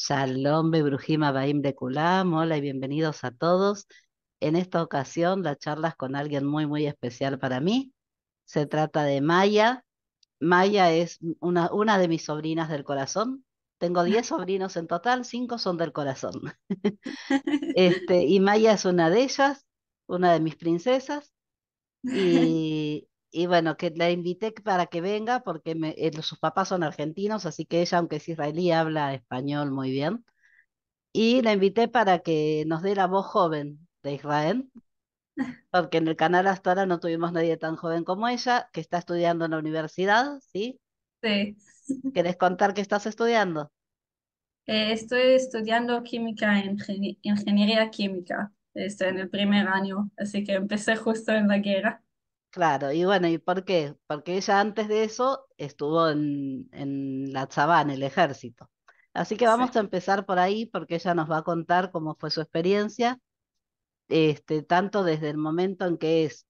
Shalom Bebrujim Abaim de Kulam, hola y bienvenidos a todos. En esta ocasión la charla es con alguien muy muy especial para mí. Se trata de Maya. Maya es una de mis sobrinas del corazón. Tengo 10 sobrinos en total, 5 son del corazón. Y Maya es una de ellas, una de mis princesas. Y bueno, que la invité para que venga porque sus papás son argentinos, así que ella, aunque es israelí, habla español muy bien. Y la invité para que nos dé la voz joven de Israel, porque en el canal hasta ahora no tuvimos nadie tan joven como ella, que está estudiando en la universidad, ¿sí? Sí, ¿Querés contar qué estás estudiando? estoy estudiando química, ingeniería química. Estoy en el primer año, así que empecé justo en la guerra. Claro, y bueno, ¿y por qué? Porque ella antes de eso estuvo en la Tzabá, en el ejército. Así que Sí, vamos a empezar por ahí, porque ella nos va a contar cómo fue su experiencia, tanto desde el momento en que es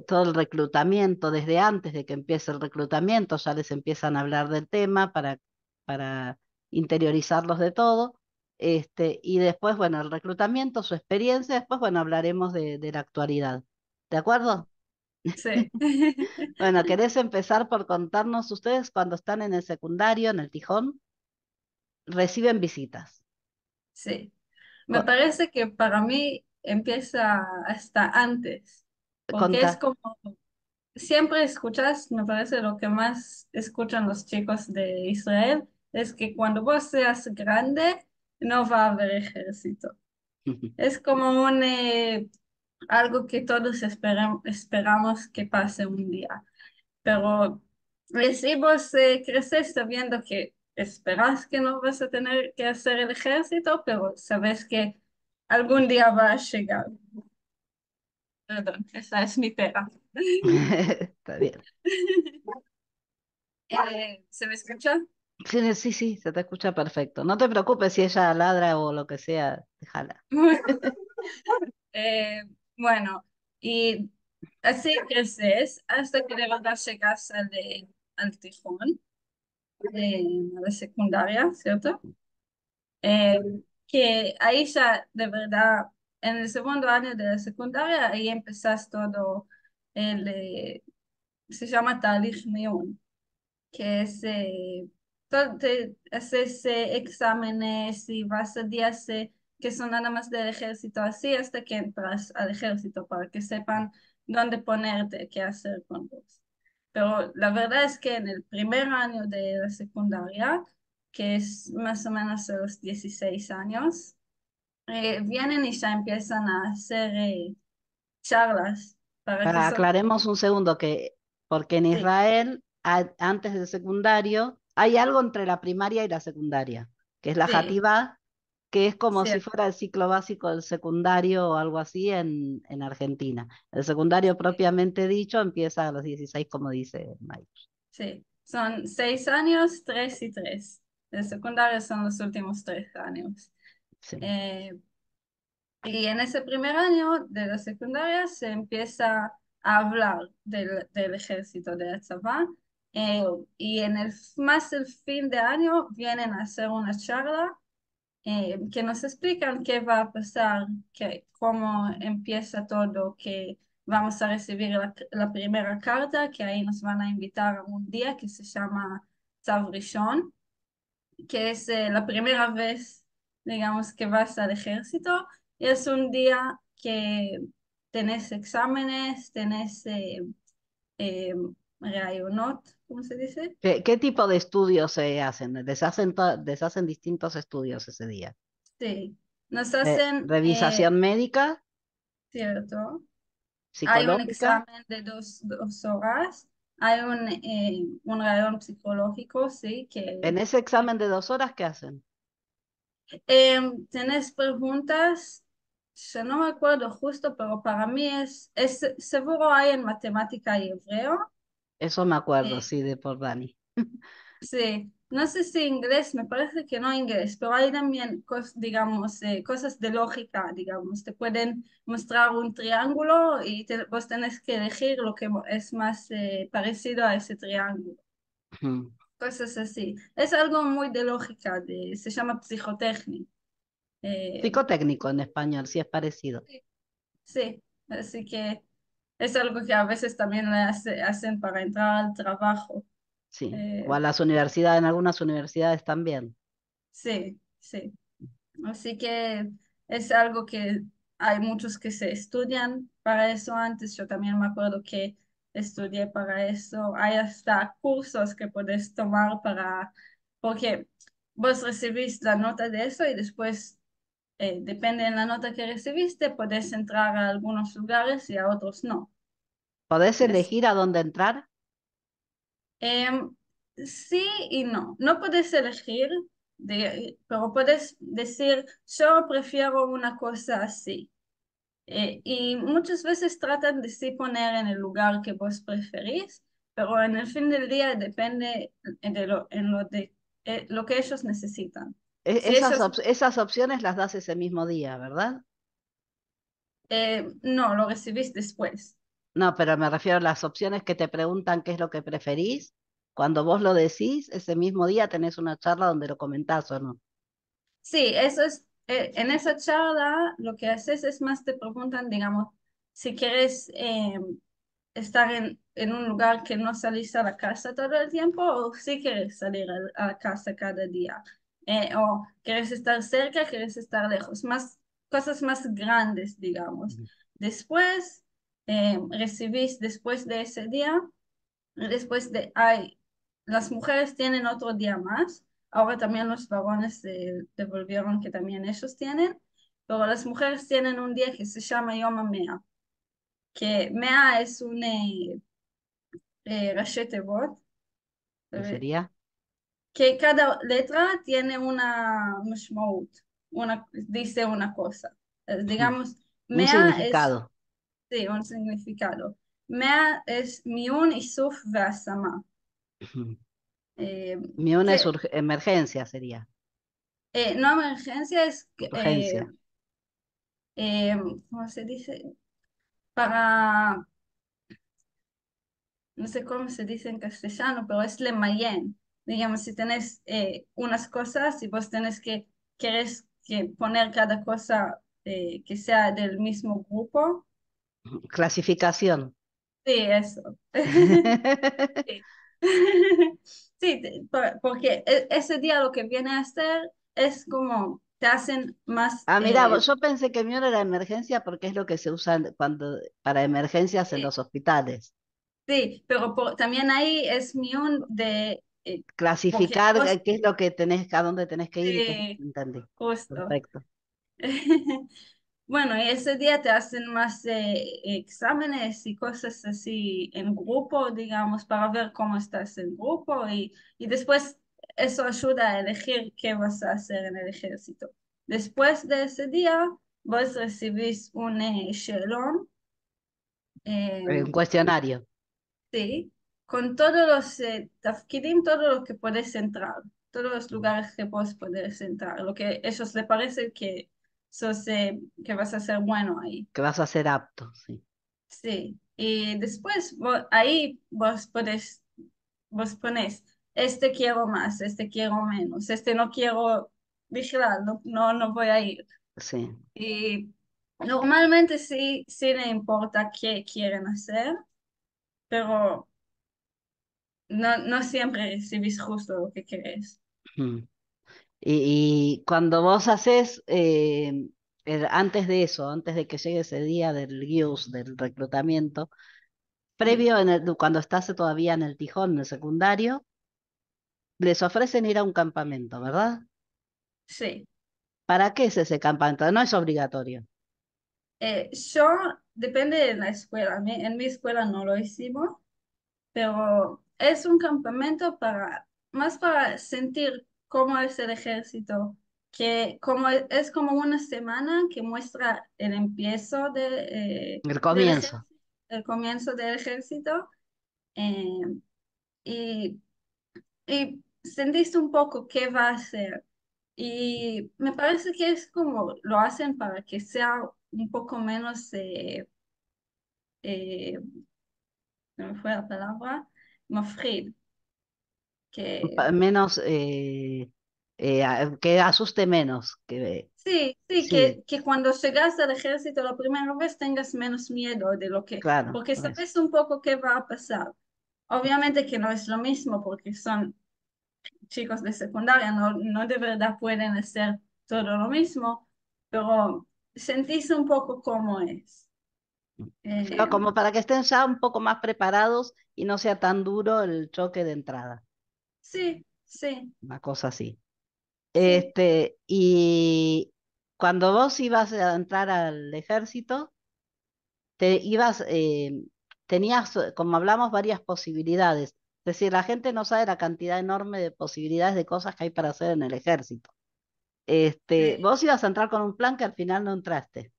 todo el reclutamiento, desde antes de que empiece el reclutamiento, ya les empiezan a hablar del tema para interiorizarlos de todo. Y después, bueno, el reclutamiento, su experiencia, después, bueno, hablaremos de la actualidad. ¿De acuerdo? sí, Bueno, ¿querés empezar por contarnos ustedes cuando están en el secundario, en el Tijón, reciben visitas? sí. Me Co- parece que para mí empieza hasta antes, porque es Contá. como, siempre escuchas, me parece lo que más escuchan los chicos de Israel, es que cuando vos seas grande, no va a haber ejército. Es como algo que todos esperamos que pase un día. Pero si vos creces sabiendo que esperas que no vas a tener que hacer el ejército, pero sabes que algún día va a llegar. Perdón, esa es mi pera. Está bien. ¿Se me escucha? Sí, sí, sí, se te escucha perfecto. No te preocupes si ella ladra o lo que sea, déjala. Eh, bueno, y así creces hasta que de verdad llegas al tejón, a la secundaria, ¿cierto? Eh, que ahí ya, de verdad, en el segundo año de la secundaria, ahí empezás todo el, se llama Talich Miun, que es, haces exámenes y vas a días que son nada más del ejército, así hasta que entras al ejército, para que sepan dónde ponerte, qué hacer con vos. Pero la verdad es que en el primer año de la secundaria, que es más o menos a los 16 años, vienen y ya empiezan a hacer charlas para que Aclaremos un segundo porque en sí, Israel, antes del secundario, hay algo entre la primaria y la secundaria, que es la sí, Jativá, que es como si cierto, fuera el ciclo básico del secundario o algo así en Argentina. El secundario sí, propiamente dicho empieza a los 16, como dice Mike. sí. Son 6 años, 3 y 3. El secundario son los últimos 3 años. Sí. Eh, y en ese primer año de la secundaria se empieza a hablar del ejército de Atzabá. eh, y más el fin de año vienen a hacer una charla que nos explican qué va a pasar, cómo empieza todo, que vamos a recibir la primera carta, que ahí nos van a invitar a un día que se llama Tzav Rishon, que es la primera vez, digamos, que vas al ejército. Y es un día que tenés exámenes, tenés eh, reayonot, ¿cómo se dice? ¿Qué tipo de estudios se hacen? Les hacen distintos estudios ese día. Sí, nos hacen, Revisación médica, ¿cierto? Hay un psicológica. examen de dos horas, hay un rayón psicológico, sí, En ese examen de 2 horas, ¿qué hacen? tenés preguntas, yo no me acuerdo justo, pero para mí seguro hay en matemática y hebreo. Eso me acuerdo, eh, sí, de por Dani. sí, no sé si inglés, me parece que no inglés, pero hay también, digamos, cosas de lógica, digamos, te pueden mostrar un triángulo y vos tenés que elegir lo que es más parecido a ese triángulo. Ujú. cosas así. Es algo muy de lógica, se llama psicotecnia. Eh, Psicotécnico en español, sí es parecido. sí, sí, así que es algo que a veces también hacen para entrar al trabajo. Sí. O Eh, a las universidades, en algunas universidades también. sí, sí. Así que es algo que hay muchos que se estudian para eso antes. Yo también me acuerdo que estudié para eso. Hay hasta cursos que puedes tomar porque vos recibís la nota de eso y después, depende de la nota que recibiste, puedes entrar a algunos lugares y a otros no. ¿Podés Es- elegir a dónde entrar? em, sí y no. No puedes elegir, pero puedes decir, yo prefiero una cosa así. Y muchas veces tratan de sí poner en el lugar que vos preferís, pero en el fin del día depende lo que ellos necesitan. Si ellos Esas opciones las das ese mismo día, ¿verdad? no lo recibís después. No, pero me refiero a las opciones que te preguntan qué es lo que preferís. Cuando vos lo decís, ese mismo día tenés una charla donde lo comentás o no. Sí, eso es, en esa charla lo que haces es más te preguntan, digamos, si quieres estar en un lugar que no salís a la casa todo el tiempo o si quieres salir a la casa cada día. O quieres estar cerca, quieres estar lejos, más cosas más grandes, digamos. Ujú. Después, recibís después de ese día, las mujeres tienen otro día más, ahora también los varones se devolvieron que también ellos tienen, pero las mujeres tienen un día que se llama Yom HaMea, que Mea es un ראשי תיבות, ¿Qué sería? que cada letra tiene una משמעות, dice una cosa. Ujú. Digamos, Un Mea es, significado. sí, un significado. Mea es miun, isuf, והשמה. Ujú. Eh, que Emergencia sería. no emergencia es, Urgencia. eh, ¿cómo se dice? Para, no sé cómo se dice en castellano, pero es lemayen. Digamos, si tenés unas cosas y vos tenés querés que poner cada cosa que sea del mismo grupo. Clasificación. Sí, eso. Sí. Sí, porque ese día lo que viene a hacer es como te hacen más, Ah, mira, yo pensé que mío era emergencia porque es lo que se usa para emergencias en sí, los hospitales. sí, pero también ahí es mío porque Clasificar vos, qué es lo que tenés, a dónde tenés que ir y qué sí, entendí. justo. Perfecto. Bueno, y ese día te hacen más exámenes y cosas así en grupo, digamos, para ver cómo estás en grupo y después eso ayuda a elegir qué vas a hacer en el ejército. Después de ese día, vos recibís un shelón, Un cuestionario. sí, con todos los tafkidim, todo lo que puedes entrar, todos los lugares que vos podés entrar, lo que ellos le parece que vas a ser bueno ahí. Que vas a ser apto, sí. Sí, y después ahí vos pones, este quiero más, este quiero menos, este no quiero vigilar, no voy a ir. Sí. Y normalmente sí le importa qué quieren hacer, pero no siempre recibís justo lo que querés. Mm. Y cuando vos haces, antes de eso, antes de que llegue ese día del GIUS, del reclutamiento, Mm, previo cuando estás todavía en el Tijón, en el secundario, les ofrecen ir a un campamento, ¿verdad? sí. ¿Para qué es ese campamento? No es obligatorio. Yo, depende de la escuela, en mi escuela no lo hicimos, pero es un campamento más para sentir cómo es el ejército, que es como una semana que muestra el empiezo El del comienzo. ejército, el comienzo del ejército, eh, y, y sentiste un poco qué va a ser. Y me parece que es como lo hacen para que sea un poco menos, eh, se me fue la palabra, mafrid. que Menos, que asuste menos, sí, sí, sí, que cuando llegas al ejército la primera vez tengas menos miedo de lo que, claro, porque por eso. sabes un poco qué va a pasar. Obviamente que no es lo mismo porque son chicos de secundaria, no de verdad pueden hacer todo lo mismo, pero sentís un poco cómo es. Pero Eh, como para que estén ya un poco más preparados y no sea tan duro el choque de entrada, sí, sí, una cosa así. sí. Y cuando vos ibas a entrar al ejército, te ibas, tenías, como hablamos, varias posibilidades. Es decir, la gente no sabe la cantidad enorme de posibilidades de cosas que hay para hacer en el ejército. Eh, Vos ibas a entrar con un plan que al final no entraste,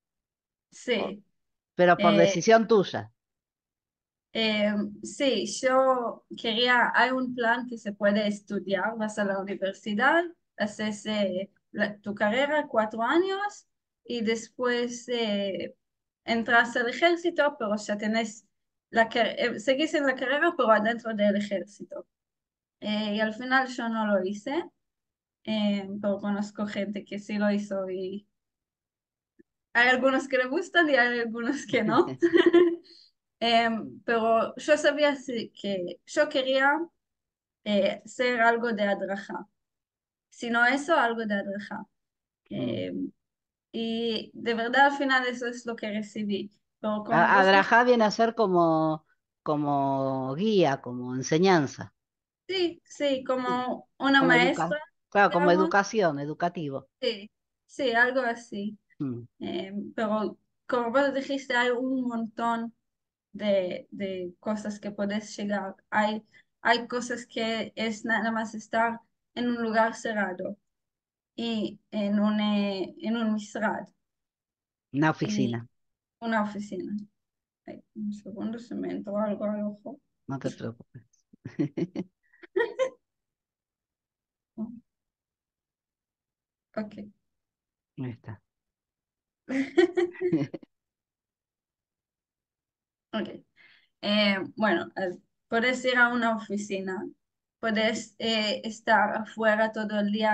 o- sí. pero por Eh, decisión tuya. Eh, sí, yo quería, hay un plan que se puede estudiar, vas a la universidad, haces tu carrera 4 años y después entras al ejército, pero ya tenés seguís en la carrera, pero adentro del ejército. Y al final yo no lo hice, pero conozco gente que sí lo hizo y hay algunos que le gustan y hay algunos que no. Pero yo sabía que yo quería ser algo de Adraja. Si no eso, algo de Adraja. Mm. Em, y de verdad al final eso es lo que recibí. Pero como vos dijiste, Adrajá viene a ser como guía, como enseñanza, sí, sí, sí, como una como maestra, claro, como digamos, educación, educativo. sí, sí, algo así. Mm. Pero como vos dijiste, hay un montón de cosas que puedes llegar. Hay cosas que es nada más estar en un lugar cerrado y en un misrad Una y oficina, una oficina. Ay, un segundo, se me entró algo al ojo. no te preocupes. Ok. Ahí está. Ok. Bueno, puedes ir a una oficina, puedes estar afuera todo el día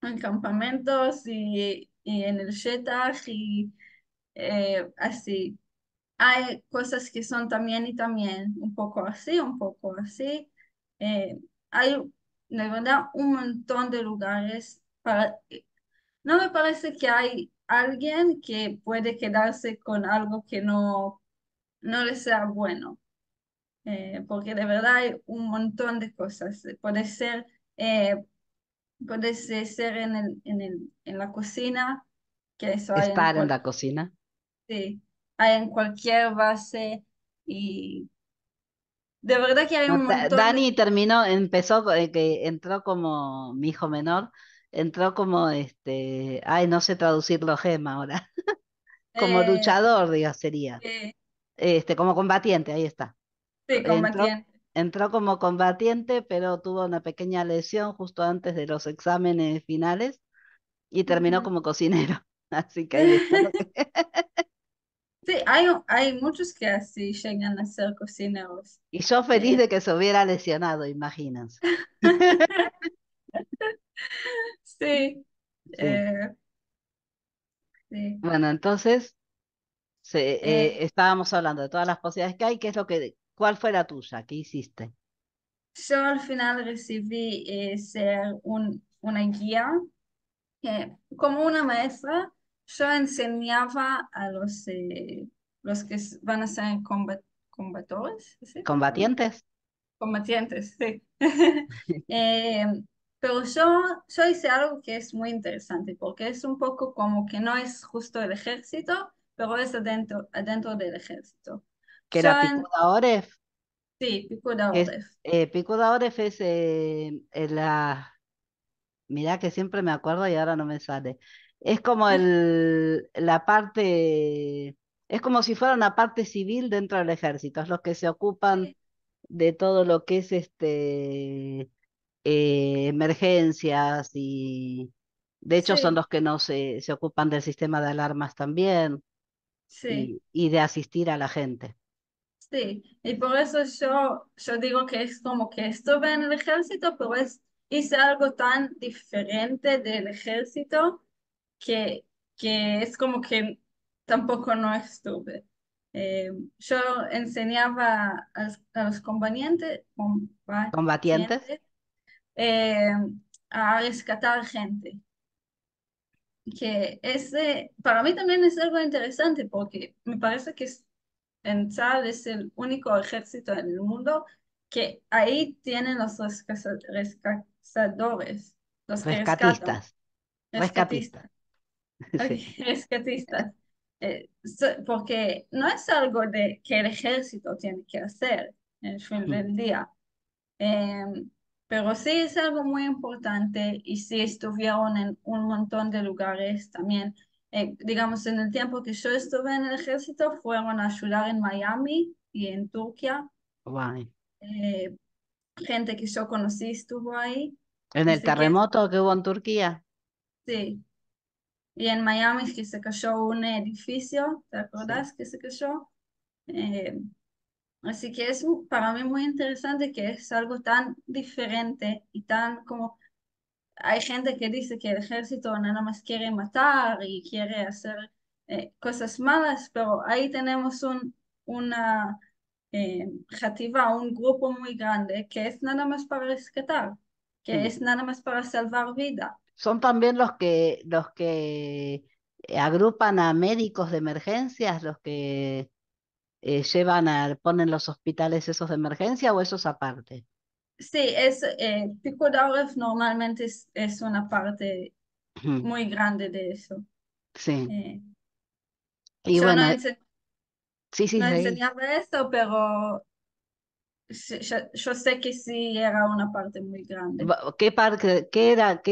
en campamentos y en el Shetach y así. Hay cosas que son también y también, un poco así, un poco así. Eh, hay, de verdad, un montón de lugares para... No me parece que hay alguien que puede quedarse con algo que no le sea bueno, porque de verdad hay un montón de cosas. Eh, puede ser en la cocina, que eso hay en Estar en la cocina. sí, hay en cualquier base y de verdad que hay No, un montón de... Dani empezó, que entró como mi hijo menor, entró como ay, no sé traducirlo, Gema ahora, como eh, luchador, digo, sería, eh, como combatiente, ahí está. sí, Entró, combatiente. entró como combatiente, pero tuvo una pequeña lesión justo antes de los exámenes finales y terminó Ujú. como cocinero. Así que ahí está lo que... Sí, hay muchos que así llegan a ser cocineros. Y yo feliz Eh, de que se hubiera lesionado, imagínense. sí, Sí. eh, sí. Bueno, entonces Eh, estábamos hablando de todas las posibilidades que hay, ¿cuál fue la tuya? ¿Qué hiciste? yo al final recibí ser una guía, como una maestra, yo enseñaba a los que van a ser combatores, ¿sí? ¿Combatientes? Combatientes, sí. Eh, pero yo hice algo que es muy interesante, porque es un poco como que no es justo el ejército, pero es adentro del ejército. Que Yo era en, Picuda Oref. sí, Picуда Es, Oref. Picuda Oref es mirá que siempre me acuerdo y ahora no me sale. Es como la parte, es como si fuera una parte civil dentro del ejército. Es los que se ocupan Sí, de todo lo que es emergencias y de hecho son sí, los que no se ocupan del sistema de alarmas también sí. y de asistir a la gente. Sí, y por eso yo digo que es como que estuve en el ejército, pero hice algo tan diferente del ejército que, que es como que tampoco no estuve. Yo enseñaba a los ¿Combatientes? combatientes eh, a rescatar gente, que para mí también es algo interesante porque me parece que en Chad es el único ejército en el mundo que ahí tienen los rescatadores, los que rescatan, Rescatistas. Rescatistas. rescatistas, ok, Sí. rescatistas. Porque no es algo que el ejército tiene que hacer en el fin Mm. del día. Eh, pero sí es algo muy importante y sí estuvieron en un montón de lugares también. Digamos, en el tiempo que yo estuve en el ejército, fueron a ayudar en Miami y en Turquía. Guay. Eh, Gente que yo conocí estuvo ahí. En el Así que terremoto que hubo en Turquía. sí. Y en Miami es que se cayó un edificio, ¿te Sí. acordás que se cayó? Eh, Así que es para mí muy interesante que es algo tan diferente y tan como hay gente que dice que el ejército nada más quiere matar y quiere hacer cosas malas, pero ahí tenemos una jativa, un grupo muy grande que es nada más para rescatar, que Mm. es nada más para salvar vida. Son también los que agrupan a médicos de emergencias, los que ponen los hospitales esos de emergencia o esos aparte. Sí, Pico Dawes normalmente es una parte Mm. muy grande de eso. Sí. Eh, Y yo no, bueno, sí, sí, no sí. enseñaba esto, pero sí, yo sé que sí era una parte muy grande. ¿Qué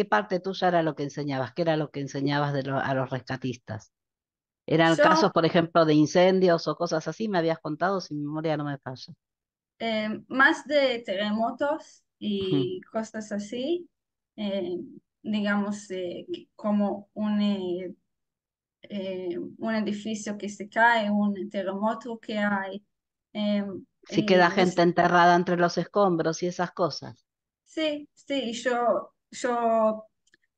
parte tuya era lo que enseñabas? ¿Qué era lo que enseñabas a los rescatistas? ¿Eran casos, Yo, por ejemplo, de incendios o cosas así? Me habías contado, si mi memoria no me falla. más de terremotos Ujú. y cosas así, eh, digamos, como un edificio que se cae, un terremoto que hay. eh, Si queda y gente enterrada entre los escombros y esas cosas. sí, sí, yo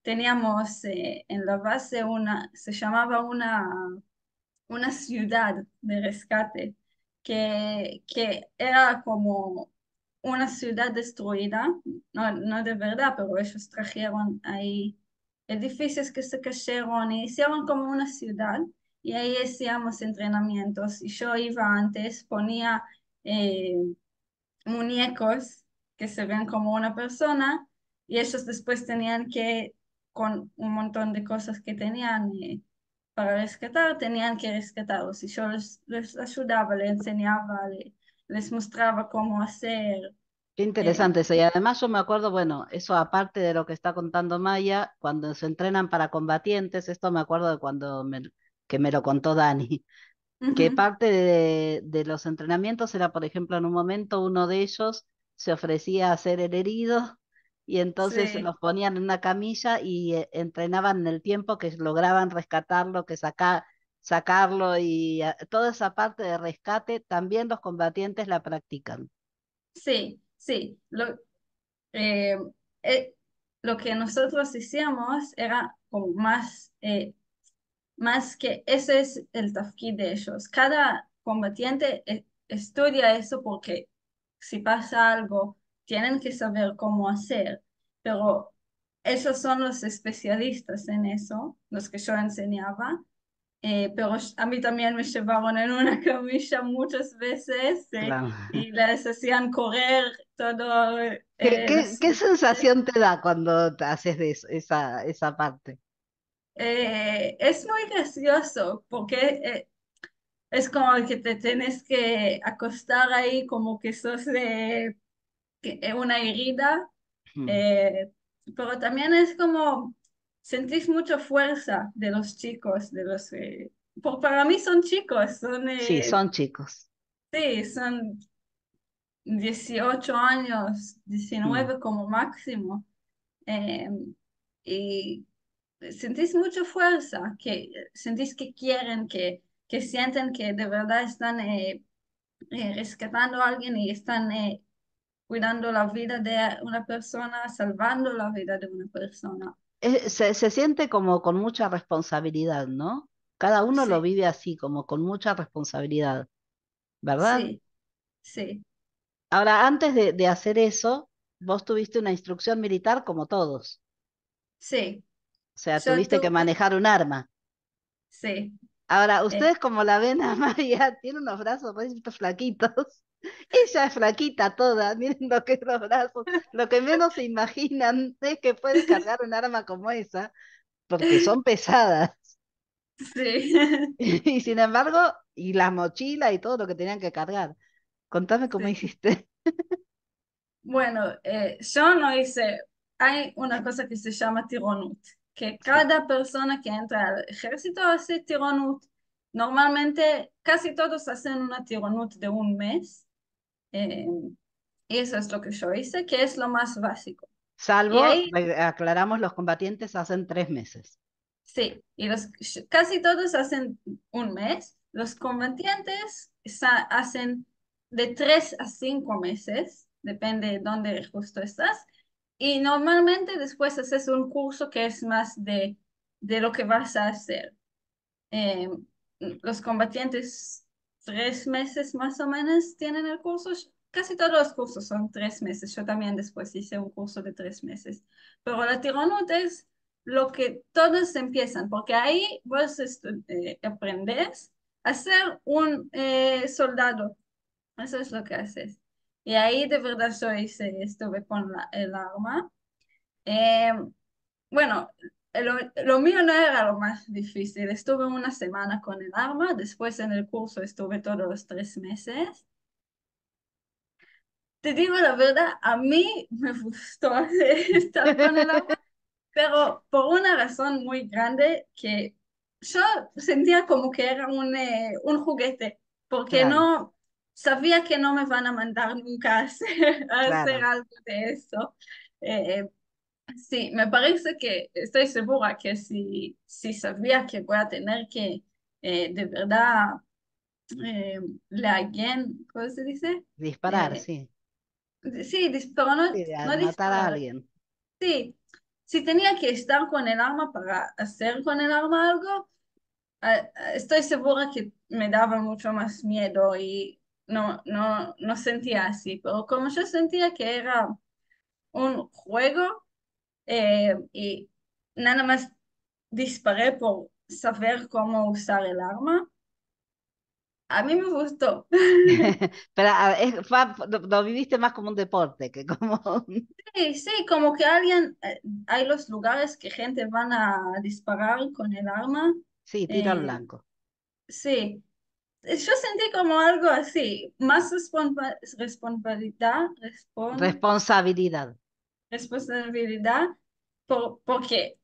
teníamos en la base se llamaba una ciudad de rescate, que era como una ciudad destruida, no de verdad, pero ellos trajeron ahí edificios que se cayeron y hicieron como una ciudad y ahí hacíamos entrenamientos y yo iba antes, ponía eh, muñecos que se ven como una persona y ellos después tenían que, con un montón de cosas que tenían para rescatar, tenían que rescatarlos. Y yo les ayudaba, les enseñaba, les mostraba cómo hacer. Qué eh, interesante eso. Y además yo me acuerdo, bueno, eso aparte de lo que está contando Maya, cuando se entrenan para combatientes, esto me acuerdo de que me lo contó Dani, que ujú, parte de los entrenamientos era, por ejemplo, en un momento uno de ellos se ofrecía a ser el herido y entonces se sí, los ponían en una camilla y entrenaban en el tiempo que lograban rescatarlo, sacarlo y toda esa parte de rescate también los combatientes la practican. sí, sí. Eh, eh, lo que nosotros hacíamos era como más que ese es el tafkid de ellos. Cada combatiente estudia eso porque si pasa algo, tienen que saber cómo hacer, pero esos son los especialistas en eso, los que yo enseñaba. Pero a mí también me llevaron en una camilla muchas veces Claro. y les hacían correr todo ¿Qué, la qué, qué ciudad. sensación te da cuando te haces de esa parte? Es muy gracioso porque es como que te tienes que acostar ahí como que sos de una herida, Mm. eh, pero también es como sentís mucha fuerza de los chicos, para mí son chicos, Sí, son chicos. sí, son 18 años, Mm. 19 como máximo, eh, y sentís mucha fuerza, que sentís que quieren, que sienten que de verdad están rescatando a alguien y están cuidando la vida de una persona, salvando la vida de una persona. Se siente como con mucha responsabilidad, ¿no? Cada uno lo Sí, vive así, como con mucha responsabilidad, ¿verdad? sí, sí, Ahora, antes de hacer eso, vos tuviste una instrucción militar como todos. sí. O sea, Yo tuviste que tuve, manejar un arma. sí. Ahora, eh, ustedes como la ven a María, tiene unos brazos re flaquitos. Ella es flaquita toda, miren lo que es los brazos. Lo que menos se imaginan es que puede cargar un arma como esa, porque son pesadas. sí. Y sin embargo, y las mochilas y todo lo que tenían que cargar. Contame cómo Sí. hiciste. Bueno, yo no hice, hay una cosa que se llama tironut, que Sí. cada persona que entra al ejército hace tironut. Normalmente casi todos hacen una tironut de un mes, eh, y eso es lo que yo hice, que es lo más básico. Y Salvo, ahí, aclaramos, los combatientes hacen 3 meses. sí, casi todos hacen un mes. Los combatientes hacen de 3 a 5 meses, depende de dónde justo estás. Y normalmente después haces un curso que es más de lo que vas a hacer. Eh, los combatientes 3 meses más o menos tienen el curso. Casi todos los cursos son 3 meses. Yo también después hice un curso de 3 meses. Pero la tironut es lo que todos empiezan, porque ahí vos aprendes a ser un soldado. Eso es lo que haces. Y ahí de verdad yo estuve con el arma. Eh, bueno, lo mío no era lo más difícil. Estuve una semana con el arma, después en el curso estuve todos los 3 meses. Te digo la verdad, a mí me gustó estar con el arma, pero por una razón muy grande que yo sentía como que era un juguete, porque Claro, no sabía que no me van a mandar nunca a a hacer claro. algo de eso. Eh, Sí, me parece que estoy segura que si sabía que voy a tener que de verdad eh, ¿cómo se dice? Disparar, Eh, sí. sí, pero no, Sí, de no matar a disparar. alguien. Sí, si tenía que estar con el arma para hacer con el arma algo, estoy segura que me daba mucho más miedo y no sentía así. Pero como yo sentía que era un juego, y nada más disparé por saber cómo usar el arma. A mí me gustó. Pero lo viviste más como un deporte que como Sí, sí, como que alguien, hay los lugares que gente van a disparar con el arma. Sí, tiro al eh, blanco. sí, yo sentí como algo así, más Responsabilidad. responsabilidad, porque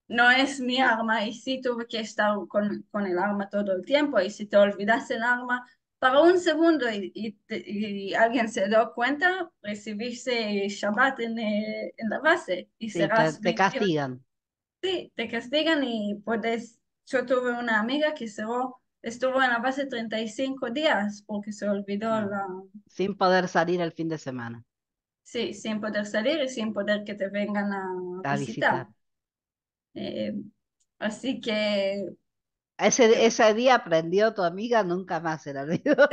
no es mi arma y sí tuve que estar con el arma todo el tiempo y si te olvidas el arma para un segundo y alguien se dio cuenta, recibiste Shabbat en la base y Sí, te, serás te 28. castigan. Sí, te castigan y puedes, yo tuve una amiga que estuvo en la base 35 días porque se olvidó No, sin poder salir el fin de semana sí, sin poder salir y sin poder que te vengan a a visitar. visitar. Eh, así que eh, Ese día aprendió tu amiga, nunca más se la olvidó.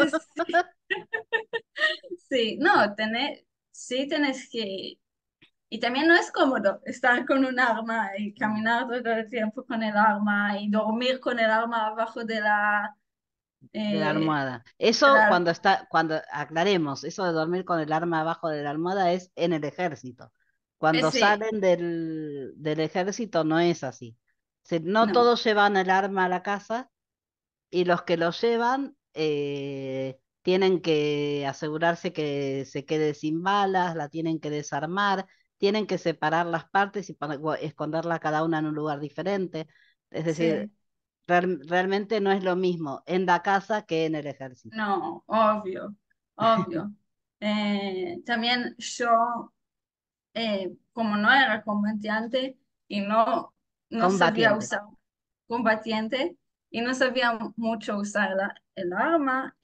sí, no, sí tenés que, y también no es cómodo estar con un arma y No, caminar todo el tiempo con el arma y dormir con el arma abajo de la eh, almohada. de Eso la, cuando aclaremos, eso de dormir con el arma abajo de la almohada es en el ejército. Cuando sí, salen del ejército no es así. No no, todos llevan el arma a la casa y los que lo llevan tienen que asegurarse que se quede sin balas, la tienen que desarmar, tienen que separar las partes y esconderla cada una en un lugar diferente. Es decir, sí, realmente no es lo mismo en la casa que en el ejército. no, obvio, obvio. También yo, como no era combatiente y no sabía Combatiente. usar combatiente y no sabía mucho usarla. el arma,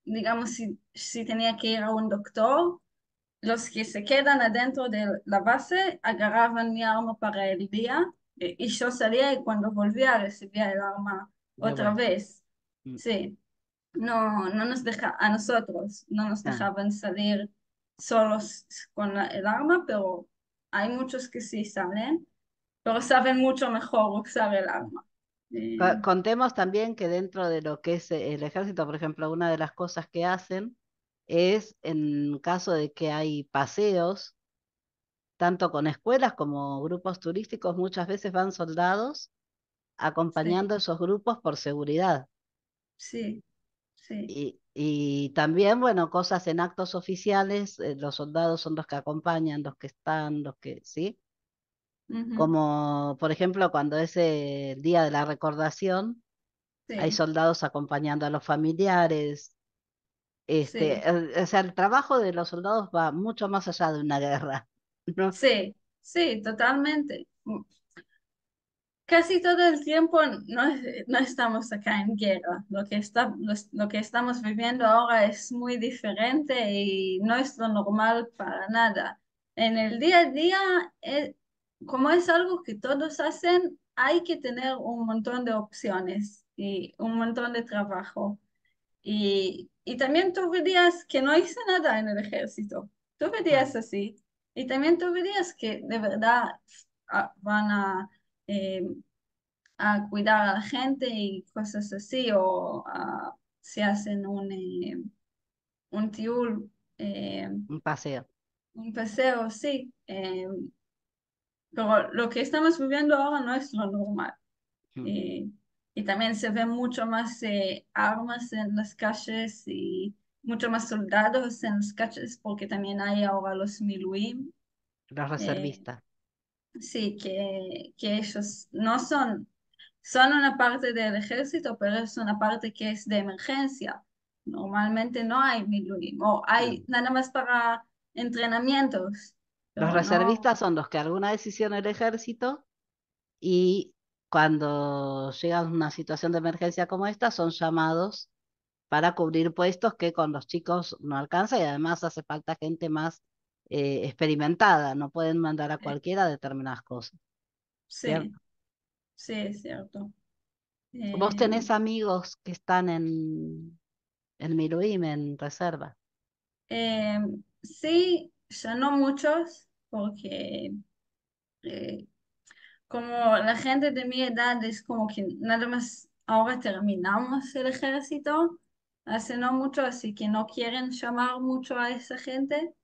digamos, si tenía que ir a un doctor, los que se quedan adentro de la base agarraban mi arma para el día y yo salía y cuando volvía recibía el arma De otra vuelta. vez. Mm, Sí, no nos deja, a nosotros no nos ah. dejaban salir solos con el arma, pero hay muchos que sí salen, pero saben mucho mejor usar el arma. Eh, Contemos también que dentro de lo que es el ejército, por ejemplo, una de las cosas que hacen es en caso de que hay paseos, tanto con escuelas como grupos turísticos, muchas veces van soldados sí, acompañando a esos grupos por seguridad. sí, sí. Y también, bueno, cosas en actos oficiales, los soldados son los que acompañan, los que están, los que, ¿sí? Ujú, Como, por ejemplo, cuando es el Día de la Recordación, hay sí, soldados acompañando a los familiares. sí. O sea, el trabajo de los soldados va mucho más allá de una guerra, ¿no? Sí, sí, totalmente. Casi todo el tiempo no estamos acá en guerra. Lo que estamos viviendo ahora es muy diferente y no es lo normal para nada. En el día a día, como es algo que todos hacen, hay que tener un montón de opciones y un montón de trabajo. Y también tuve días que no hice nada en el ejército. Tuve Ah, días así. Y también tuve días que de verdad van eh, a cuidar a la gente y cosas así. O se hacen un tiul, un paseo. un paseo, sí. Pero lo que estamos viviendo ahora no es lo normal. Mm. Y, y también se ven mucho más armas en las calles y mucho más soldados en las calles porque también hay ahora los Miluim. Los eh, reservistas. sí, que ellos no son una parte del ejército, pero es una parte que es de emergencia. Normalmente no hay Miluim o hay Mm. nada más para entrenamientos, Los pero no, reservistas son los que alguna vez hicieron el ejército y cuando llega una situación de emergencia como esta, son llamados para cubrir puestos que con los chicos no alcanza y además hace falta gente más experimentada, no pueden mandar a eh, cualquiera a determinadas cosas, sí, ¿cierto? sí, es cierto. ¿Vos Eh, tenés amigos que están en Miluim, en reserva? Eh, sí, ya no muchos, porque eh, como la gente de mi edad es como que nada más ahora terminamos el ejército, hace no mucho, así que no quieren llamar mucho a esa gente.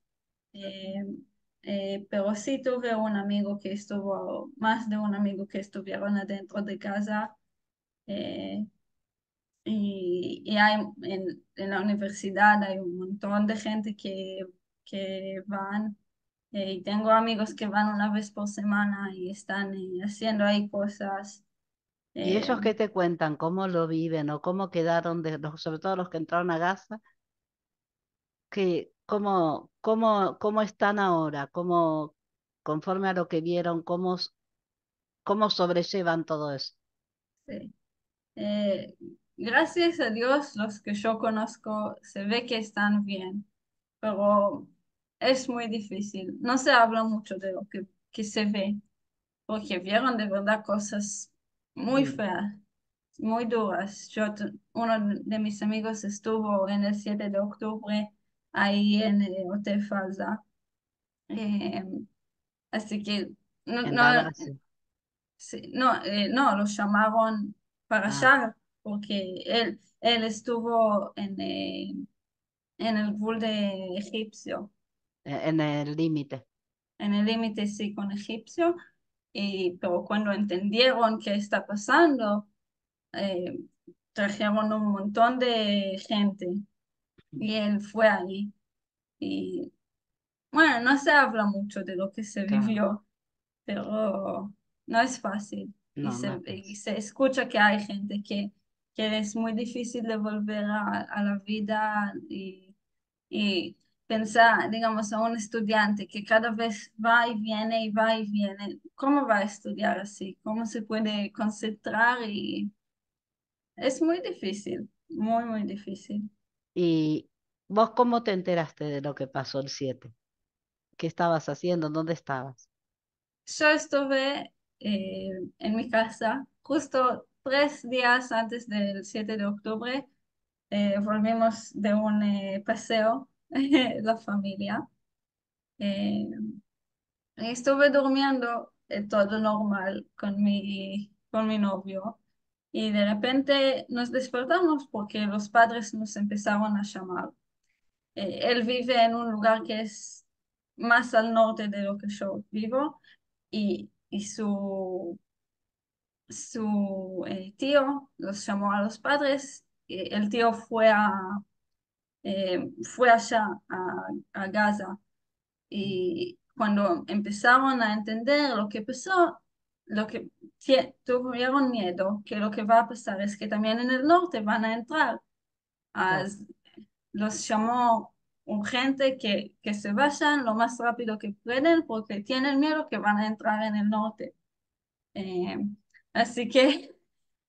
Eh, pero sí tuve un amigo que estuvo, más de un amigo que estuvieron adentro de casa. eh, y hay en la universidad hay un montón de gente que van. Y tengo amigos que van una vez por semana y están haciendo ahí cosas. ¿Y eh, ellos qué te cuentan? ¿Cómo lo viven o cómo quedaron, sobre todo los que entraron a Gaza? ¿Cómo están ahora? Conforme a lo que vieron, cómo sobrellevan todo eso? sí. Eh, Gracias a Dios, los que yo conozco se ve que están bien, pero es muy difícil. No se habla mucho de lo que se ve, porque vieron de verdad cosas muy Duro. feas, muy duras. Uno de mis amigos estuvo en el 7 de octubre ahí en el Hotel Falza. Eh, Así que no, En no, la base. sí, no, lo llamaron para Ah, allá porque él estuvo en el pool de egipcio, en el límite. en el límite sí con egipcio, pero cuando entendieron qué está pasando, eh, trajeron un montón de gente y él fue ahí. Y bueno, no se habla mucho de lo que se Claro. vivió, pero no es fácil. Y No, no es y fácil. se escucha que hay gente que es muy difícil de volver a la vida y pensar, digamos, a un estudiante que cada vez va y viene y va y viene. ¿Cómo va a estudiar así? ¿Cómo se puede concentrar? Y es muy difícil. muy, muy difícil. ¿Y vos cómo te enteraste de lo que pasó el 7? ¿Qué estabas haciendo? ¿Dónde estabas? Yo estuve en mi casa justo 3 días antes del 7 de octubre. Volvimos de un paseo, la familia. Eh, Estuve durmiendo todo normal con mi novio y de repente nos despertamos porque los padres nos empezaron a llamar. Él vive en un lugar que es más al norte de lo que yo vivo y su tío los llamó a los padres. El tío fue allá a Gaza y cuando empezaron a entender lo que pasó, lo que tuvieron miedo que lo que va a pasar es que también en el norte van a entrar. a- Claro, los llamó urgente que se vayan lo más rápido que pueden porque tienen miedo que van a entrar en el norte. Eh, Así que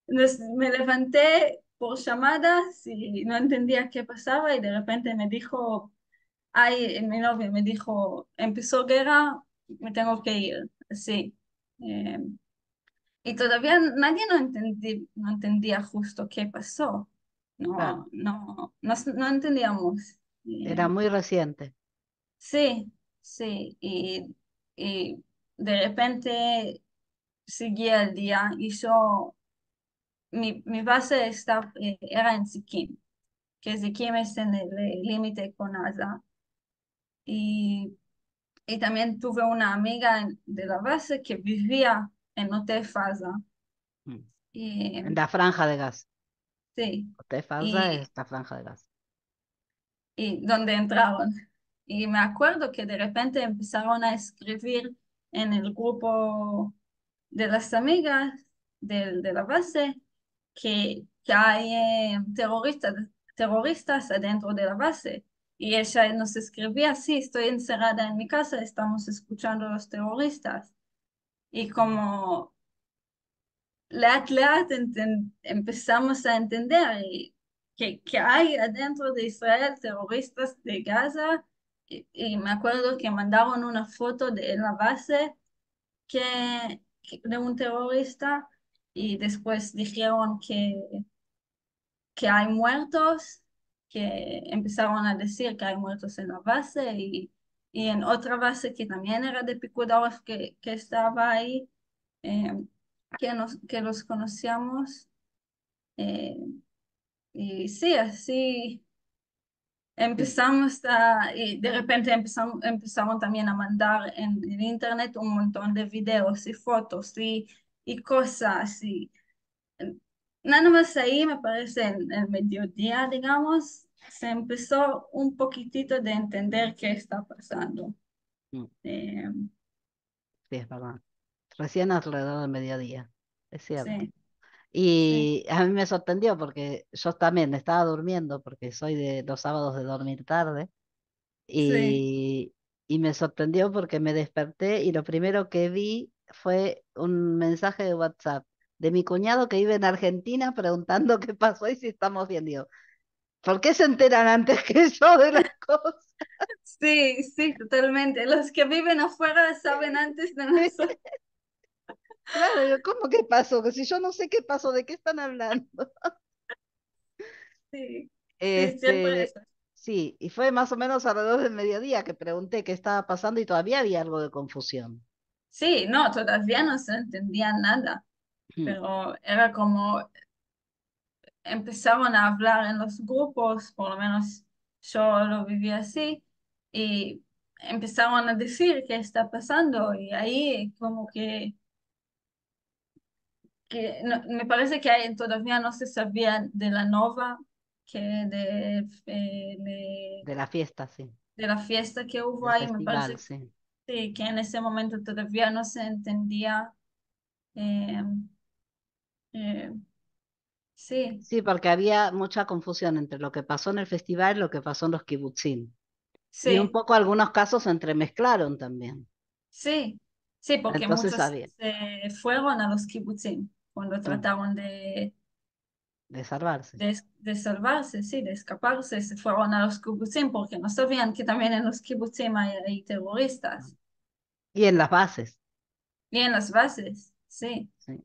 me levanté por llamadas y no entendía qué pasaba y de repente me dijo, ay, mi novio me dijo, empezó guerra, me tengo que ir. Sí. Eh, y todavía nadie no entendía justo qué pasó. claro. No entendíamos. Era muy reciente. Sí, sí. Y de repente seguía el día y mi base era en Sikkim, que Sikkim es en el límite con Gaza. Y Y también tuve una amiga de la base que vivía en Hotel Faza. Mm. En Y la franja de gas. sí, Usted falsa y, es la franja de gas. y donde entraron. Y me acuerdo que de repente empezaron a escribir en el grupo de las amigas de la base que hay terroristas adentro de la base. Y ella nos escribía, sí, estoy encerrada en mi casa, estamos escuchando a los terroristas. Y como laat empezamos a entender que hay adentro de Israel terroristas de Gaza y me acuerdo que mandaron una foto de la base de un terrorista y después dijeron que hay muertos, que empezaron a decir que hay muertos en la base y en otra base que también era de Picud Aref que estaba ahí, eh, que los conocíamos. eh, y sí, así Sí. y de repente empezaron también a mandar en internet un montón de videos y fotos y cosas. Nada más ahí, me parece, en el mediodía, digamos, se empezó un poquitito de entender qué está pasando. Mm. Eh, Sí, es verdad. Recién alrededor del mediodía. Es cierto. sí, sí, Y a mí me sorprendió porque yo también estaba durmiendo, porque soy de los sábados de dormir tarde, sí. y, y me sorprendió porque me desperté y lo primero que vi fue un mensaje de WhatsApp de mi cuñado que vive en Argentina preguntando qué pasó y si estamos bien. Digo, ¿por qué se enteran antes que yo de las cosas? Sí, sí, totalmente. Los que viven afuera saben antes de nosotros. Claro, digo, ¿cómo que pasó? Que si yo no sé qué pasó, ¿de qué están hablando? Sí, sí, siempre Este, eso. sí, y fue más o menos alrededor del mediodía que pregunté qué estaba pasando y todavía había algo de confusión. Sí, no, todavía no se entendía nada, pero era como empezaban a hablar en los grupos, por lo menos yo lo viví así, y empezaron a decir qué está pasando, y ahí como me parece que todavía no se sabía de la nova, que De la fiesta, sí, de la fiesta que hubo del ahí, me festival, parece sí. sí, que en ese momento todavía no se entendía. eh, eh, sí, Sí, porque había mucha confusión entre lo que pasó en el festival y lo que pasó en los kibutzim. Y un sí, poco algunos casos se entremezclaron también. sí, sí, porque Entonces muchos había. se fueron a los kibutzim cuando Mm. trataron de salvarse. de salvarse, sí, de escaparse, se fueron a los kibutzim porque no sabían que también en los kibutzim hay terroristas. Y en las bases, Y en las bases, sí, sí.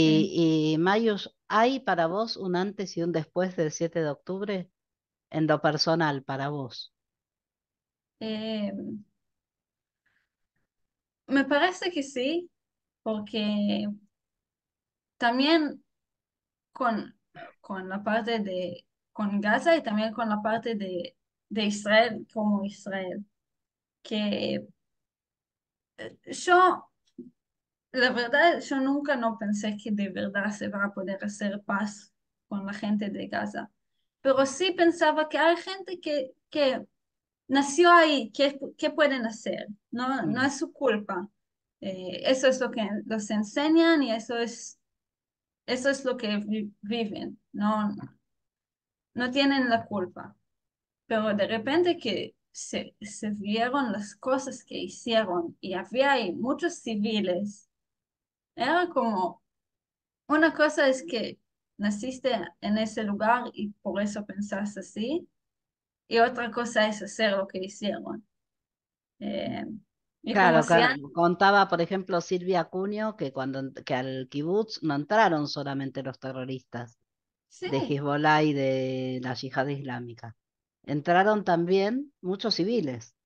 sí. Y Mayus, ¿hay para vos un antes y un después del 7 de octubre? En lo personal, para vos. Eh, Me parece que sí, porque también con, con la parte con Gaza y también con la parte de Israel como Israel, que yo, la verdad, yo nunca no pensé que de verdad se va a poder hacer paz con la gente de Gaza, pero sí pensaba que hay gente que nació ahí, ¿qué pueden hacer? No, no Mm, es su culpa. Eso es lo que los enseñan y eso es lo que viven. No, no tienen la culpa. Pero de repente que se vieron las cosas que hicieron y había ahí muchos civiles, era como, una cosa es que naciste en ese lugar y por eso pensás así, y otra cosa es hacer lo que hicieron. mm. Eh, y como Claro, si contaba, por ejemplo, Silvia Acuño que que al kibutz no entraron solamente los terroristas de sí, Hezbollah y de la yihad islámica. Entraron también muchos civiles,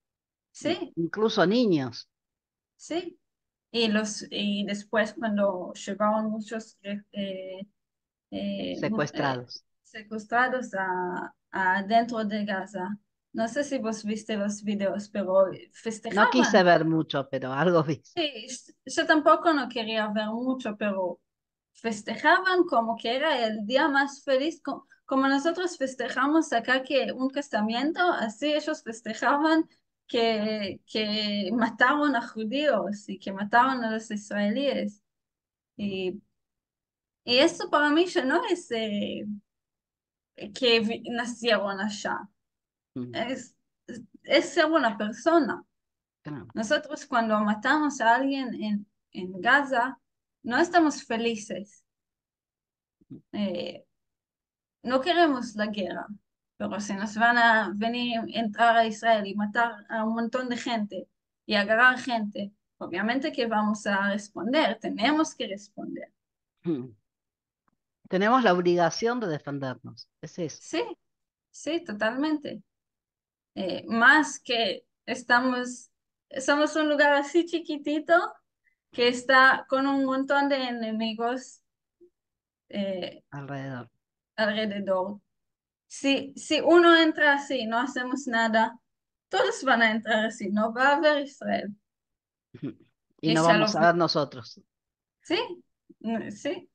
sí, incluso niños sí. Y después cuando llevaron muchos eh, eh, secuestrados. secuestrados a dentro de Gaza. No sé si vos viste los videos, pero No quise festejaban. ver mucho, pero algo vi. Sí, yo tampoco no quería ver mucho, pero festejaban como que era el día más feliz, como nosotros festejamos acá que un casamiento, así ellos festejaban que mataron a judíos y que mataron a los israelíes. Y, y eso para mí ya no es que nacieron allá, Mm, es, es ser una persona. claro. Nosotros cuando matamos a alguien en Gaza, no estamos felices. Eh, no queremos la guerra, pero si nos van a venir a entrar a Israel y matar a un montón de gente y agarrar gente, obviamente que vamos a responder, tenemos que responder. Mm. Tenemos la obligación de defendernos. Es eso. Sí, sí, totalmente. Más que somos un lugar así chiquitito que está con un montón de enemigos eh, Alrededor. alrededor. Si uno entra así, no hacemos nada, todos van a entrar así, no va a haber Israel. Y Y no ya lo vamos a vi. ver nosotros. Sí, sí.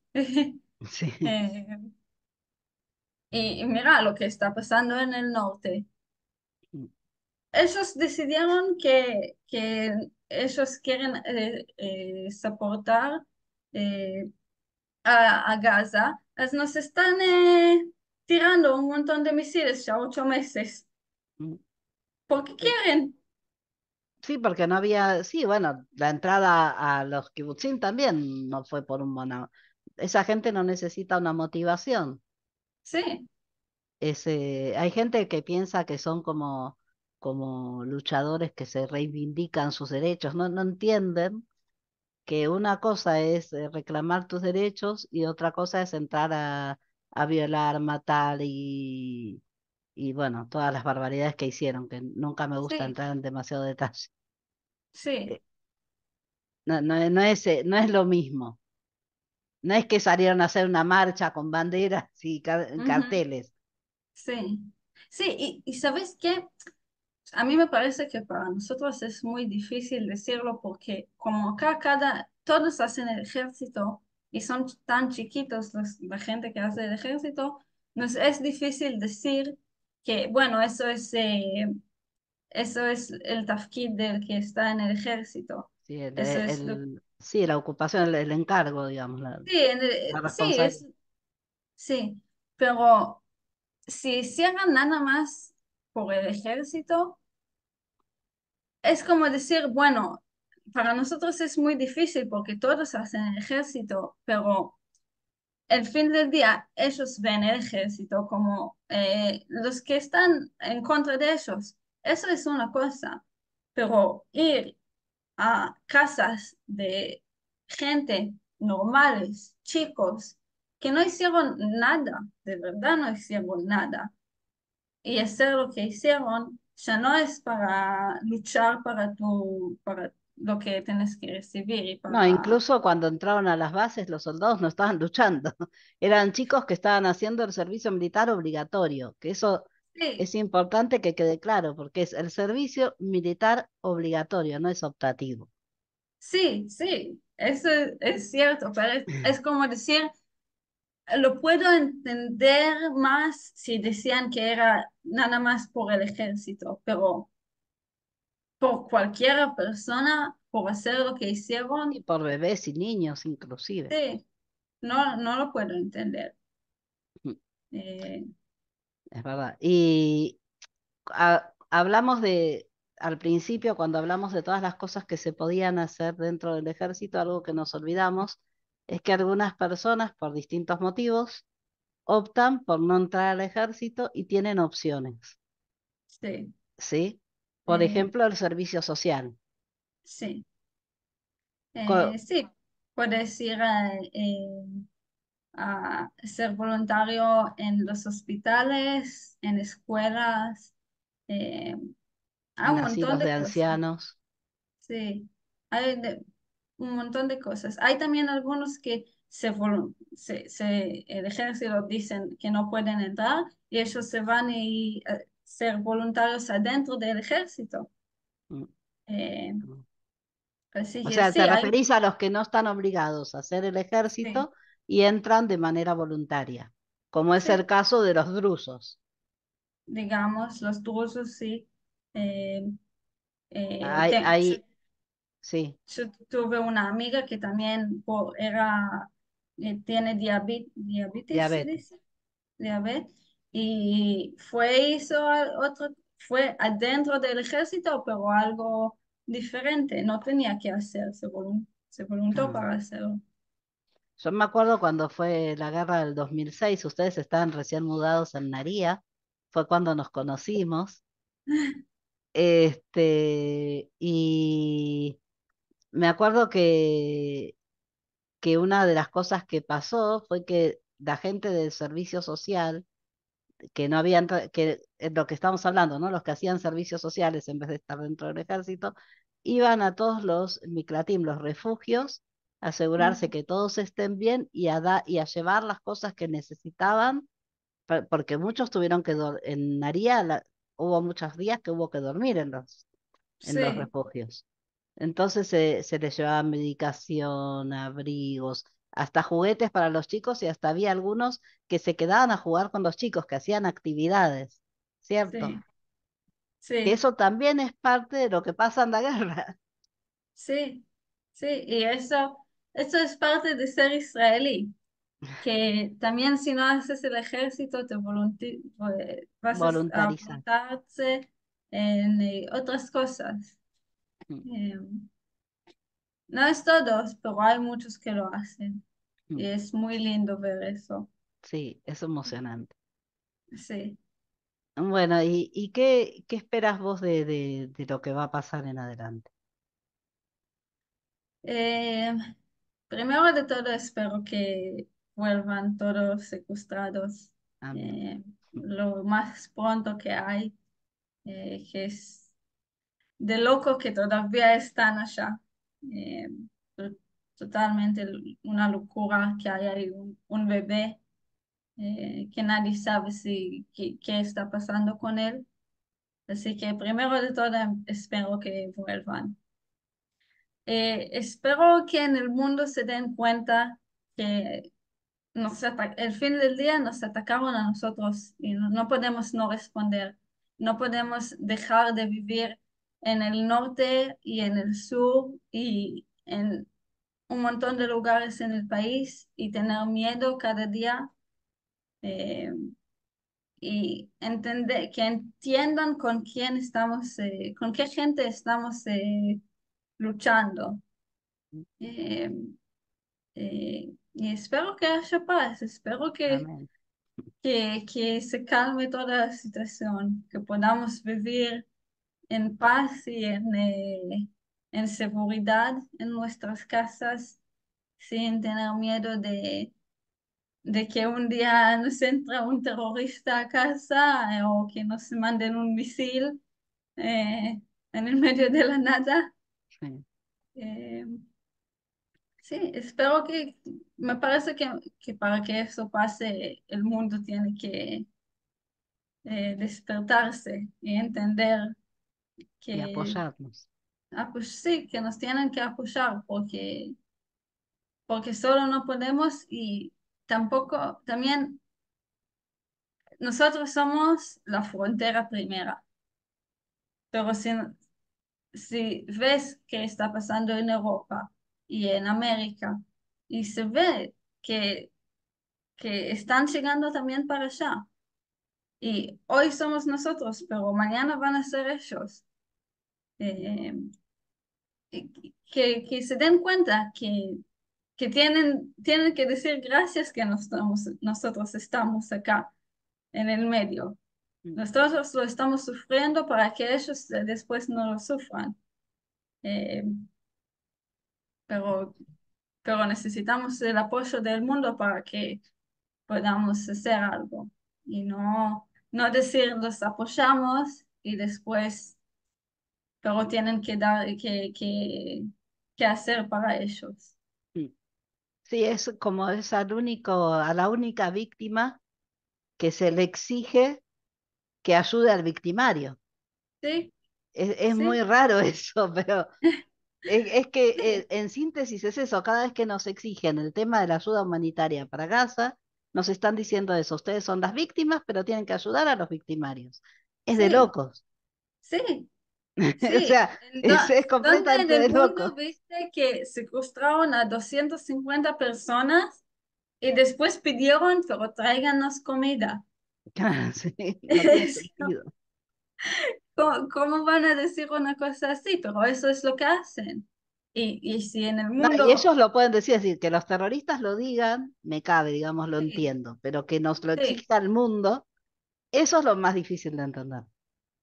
Sí. Eh, y mira lo que está pasando en el norte. Ellos decidieron que ellos quieren soportar eh, a Gaza, pues nos están tirando un montón de misiles ya 8 meses. ¿Por qué quieren? Sí, porque no había, sí, bueno, la entrada a los kibutzim también no fue por un mono. Esa gente no necesita una motivación. Sí, Hay gente que piensa que son como luchadores que se reivindican sus derechos. No, no entienden que una cosa es reclamar tus derechos y otra cosa es entrar a violar, matar y bueno, todas las barbaridades que hicieron, que nunca me gusta sí, entrar en demasiado detalle. sí. Eh, No, no, no es lo mismo. No es que salieron a hacer una marcha con banderas y Ujú, carteles. sí. Sí, y ¿sabes qué? A mí me parece que para nosotros es muy difícil decirlo porque como acá todos hacen el ejército y son tan chiquitos la gente que hace el ejército, nos es difícil decir que, bueno, eso es el tafkid del que está en el ejército. Sí, Eso es lo sí, la ocupación, el encargo, digamos, sí, la sí, responsabilidad. sí, pero si hicieran nada más por el ejército, es como decir, bueno, para nosotros es muy difícil porque todos hacen el ejército, pero el fin del día ellos ven el ejército como los que están en contra de ellos. Eso es una cosa, pero ir a casas de gente normales, chicos, que no hicieron nada, de verdad no hicieron nada, y hacer lo que hicieron ya no es para luchar para lo que tienes que recibir y No, para... incluso cuando entraron a las bases, los soldados no estaban luchando. Eran chicos que estaban haciendo el servicio militar obligatorio, que eso Sí, es importante que quede claro, porque es el servicio militar obligatorio, no es optativo. sí, sí, eso es cierto, pero es como decir, lo puedo entender más si decían que era nada más por el ejército, pero por cualquier persona, por hacer lo que Y hicieron, por bebés y niños inclusive. sí, no, no lo puedo entender. Mm, Eh, es verdad. Y hablamos al principio, cuando hablamos de todas las cosas que se podían hacer dentro del ejército, algo que nos olvidamos es que algunas personas, por distintos motivos, optan por no entrar al ejército y tienen opciones, sí, ¿sí? Por eh, ejemplo, el servicio social. sí, Co- sí, puedes ir a ser voluntario en los hospitales, en escuelas, eh, hay en un montón asilos de de cosas. ancianos. Sí, hay un montón de cosas. Hay también algunos que el ejército dicen que no pueden entrar y ellos se van y ser voluntarios adentro del ejército. Mm, Eh, mm. así O que sea, te sí, hay, referís a los que no están obligados a hacer el sí, ejército y entran de manera voluntaria, como es el sí, caso de los drusos. digamos, los drusos sí. Eh, Hay, yo hay, sí, Yo tuve una amiga que también tiene diabetes, ¿se diabetes. dice? Diabetes. Y fue adentro del ejército, pero algo diferente. No tenía que hacer, se voluntó Ah. para hacerlo. Yo me acuerdo cuando fue la guerra del 2006. Ustedes estaban recién mudados en Naría, fue cuando nos conocimos. Y me acuerdo que una de las cosas que pasó fue que la gente del servicio social, que no habían, que es lo que estamos hablando, ¿no? Los que hacían servicios sociales en vez de estar dentro del ejército, iban a todos los Miclatim, los refugios, a asegurarse Mm, que todos estén bien y a llevar las cosas que necesitaban, porque muchos tuvieron que en Naría hubo muchos días que hubo que dormir en los sí, refugios. Entonces se les llevaba medicación, abrigos, hasta juguetes para los chicos y hasta había algunos que se quedaban a jugar con los chicos, que hacían actividades, ¿cierto? sí, Que sí, eso también es parte de lo que pasa en la guerra. sí, sí. Y eso es parte de ser israelí. Que también si no haces el ejército pues, a Voluntarizar. voluntariarse en otras cosas. Mm, Eh, no es todos, pero hay muchos que lo hacen y mm. es muy lindo ver eso. Sí, es emocionante. Sí. Bueno, ¿y qué esperas vos de lo que va a pasar en adelante? Eh, primero de todo espero que vuelvan todos secuestrados Amén. eh, lo más pronto que hay, que es de loco que todavía están allá. Eh, to- Totalmente una locura que hay ahí un bebé que nadie sabe qué está pasando con él. Así que primero de todo espero que vuelvan. Espero que en el mundo se den cuenta que el fin del día nos atacaron a nosotros y no podemos no responder. No podemos dejar de vivir en el norte y en el sur y en un montón de lugares en el país y tener miedo cada día eh, y que entiendan con quién estamos, con qué gente estamos luchando. Eh, Y espero que haya paz, espero Amén. que se calme toda la situación, que podamos vivir en paz y en seguridad en nuestras casas, sin tener miedo de que un día nos entra un terrorista a casa o que nos manden un misil en el medio de la nada. Sí. Eh, sí, espero me parece que para que eso pase, el mundo tiene que despertarse y entender Y que, apoyarnos. pues sí, que nos tienen que apoyar porque solo no podemos y tampoco, también nosotros somos la frontera primera, pero si ves qué está pasando en Europa y en América y se ve que, que están llegando también para allá y hoy somos nosotros, pero mañana van a ser ellos. Eh, que se den cuenta que tienen que decir gracias que nosotros estamos acá en el medio. Mm. Nosotros lo estamos sufriendo para que ellos después no lo sufran. Eh, pero, pero necesitamos el apoyo del mundo para que podamos hacer algo y no decir los apoyamos y después, pero tienen que dar, que hacer para ellos. Mm. Sí, es como es al único, a la única víctima que se le exige que ayude al victimario. Sí, Es muy sí, raro eso, pero es que sí, en síntesis es eso, cada vez que nos exigen el tema de la ayuda humanitaria para Gaza, nos están diciendo eso, ustedes son las víctimas, pero tienen que ayudar a los victimarios. Es de sí, locos, sí, o sí. sea, es ¿Dónde en completamente el de mundo locos. viste que secuestraron a 250 personas y después pidieron, pero tráiganos comida? Claro, sí, no tiene sentido. ¿Cómo van a decir una cosa así? Pero eso es lo que hacen. Y si en el No, y mundo, ellos lo pueden decir, es decir, que los terroristas lo digan, me cabe, digamos, lo sí, entiendo, pero que nos lo sí, exija el mundo, eso es lo más difícil de entender.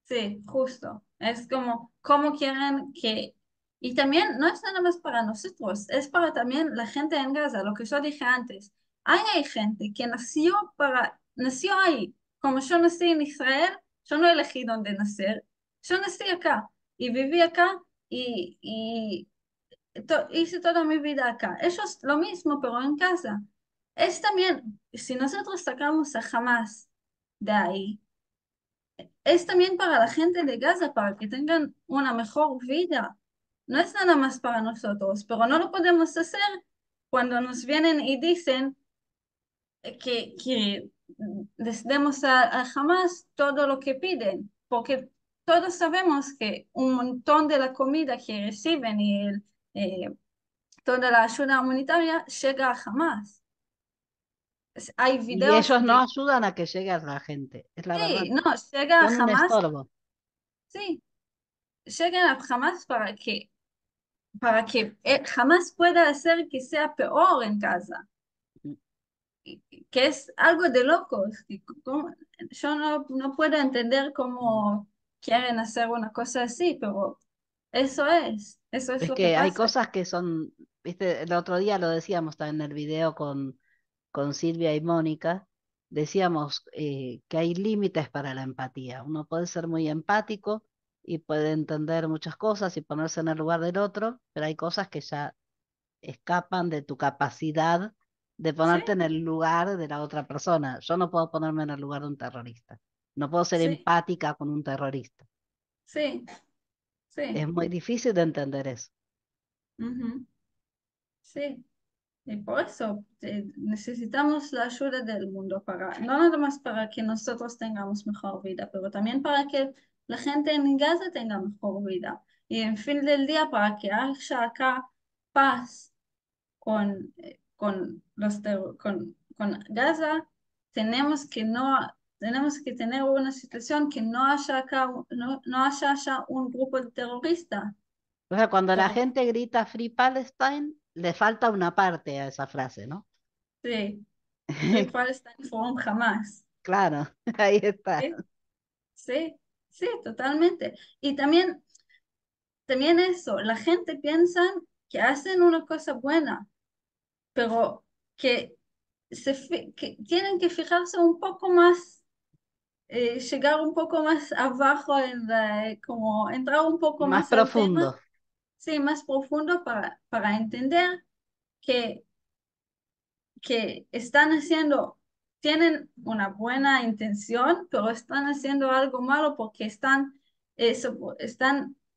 sí, justo. Es como, ¿cómo quieren que... Y también no es nada más para nosotros, es para también la gente en Gaza, lo que yo dije antes. Hay gente que nació ahí. Como yo nací en Israel, yo no elegí dónde nacer. Yo nací acá y viví acá y hice toda mi vida acá. Ellos lo mismo, pero en casa. Es también, si nosotros sacamos a Hamas de ahí, es también para la gente de Gaza, para que tengan una mejor vida. No es nada más para nosotros, pero no lo podemos hacer cuando nos vienen y dicen que les demos a Hamas todo lo que piden, porque todos sabemos que un montón de la comida que reciben eh, toda la ayuda humanitaria llega a Hamas. Hay Y videos ellos no de, ayudan a que llegue a la gente, es la verdad. sí, no, llega a Son un Hamas, estorbo. sí, llegan a Hamas para que jamás pueda hacer que sea peor en casa, que es algo de locos. Yo no puedo entender cómo quieren hacer una cosa así, pero eso es Es lo que que hay pasa. cosas que son, viste, el otro día lo decíamos también en el video con Silvia y Mónica, decíamos que hay límites para la empatía. Uno puede ser muy empático y puede entender muchas cosas y ponerse en el lugar del otro, pero hay cosas que ya escapan de tu capacidad de Sí, ponerte en el lugar de la otra persona. Yo no puedo ponerme en el lugar de un terrorista. No puedo ser sí, empática con un terrorista. sí, Es sí. muy difícil de entender eso. Ujú, sí. Y por eso necesitamos la ayuda del mundo no nada más para que nosotros tengamos mejor vida, pero también para que la gente en Gaza tenga mejor vida. Y en fin del día, para que haya acá paz con Gaza, tenemos que tener una situación que no haya acá, no haya un grupo terrorista. O sea, cuando la Pero gente grita Free Palestine, le falta una parte a esa frase, ¿no? Sí, sí, Palestine Forum jamás. Claro, ahí está. Sí, sí, sí, totalmente. Y también eso, la gente piensa que hacen una cosa buena, pero que, que tienen que fijarse un poco más, llegar un poco más abajo como entrar un poco Más más al tema, profundo, sí, más profundo para entender que están haciendo, tienen una buena intención, pero están haciendo algo malo porque están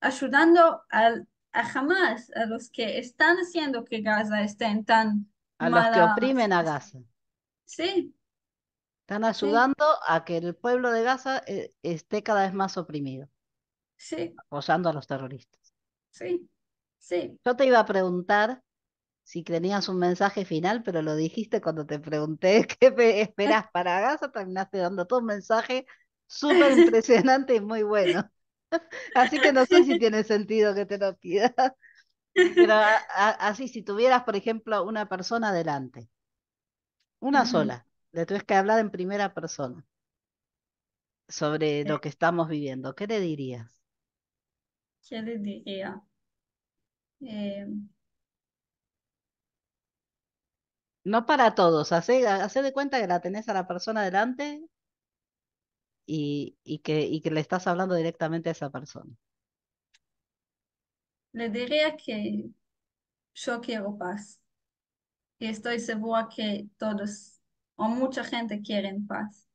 ayudando a Hamas, a los que están haciendo que Gaza esté en tan a los que mala oprimen a situación. Gaza. Sí, Están sí, ayudando a que el pueblo de Gaza esté cada vez más oprimido, sí, apoyando a los terroristas. sí, sí. Yo te iba a preguntar si tenías un mensaje final, pero lo dijiste cuando te pregunté qué esperás para Gaza, terminaste dando todo un mensaje súper impresionante y muy bueno. Así que no sé si tiene sentido que te lo pida. Pero así, si tuvieras, por ejemplo, una persona delante, una Ujú. sola, le tuvieras que hablar en primera persona sobre Eh, lo que estamos viviendo, ¿qué le dirías? ¿Qué le diría? Eh, No para todos, hace de cuenta que la tenés a la persona delante y que le estás hablando directamente a esa persona. Le diría que yo quiero paz y estoy segura que todos o mucha gente quieren paz.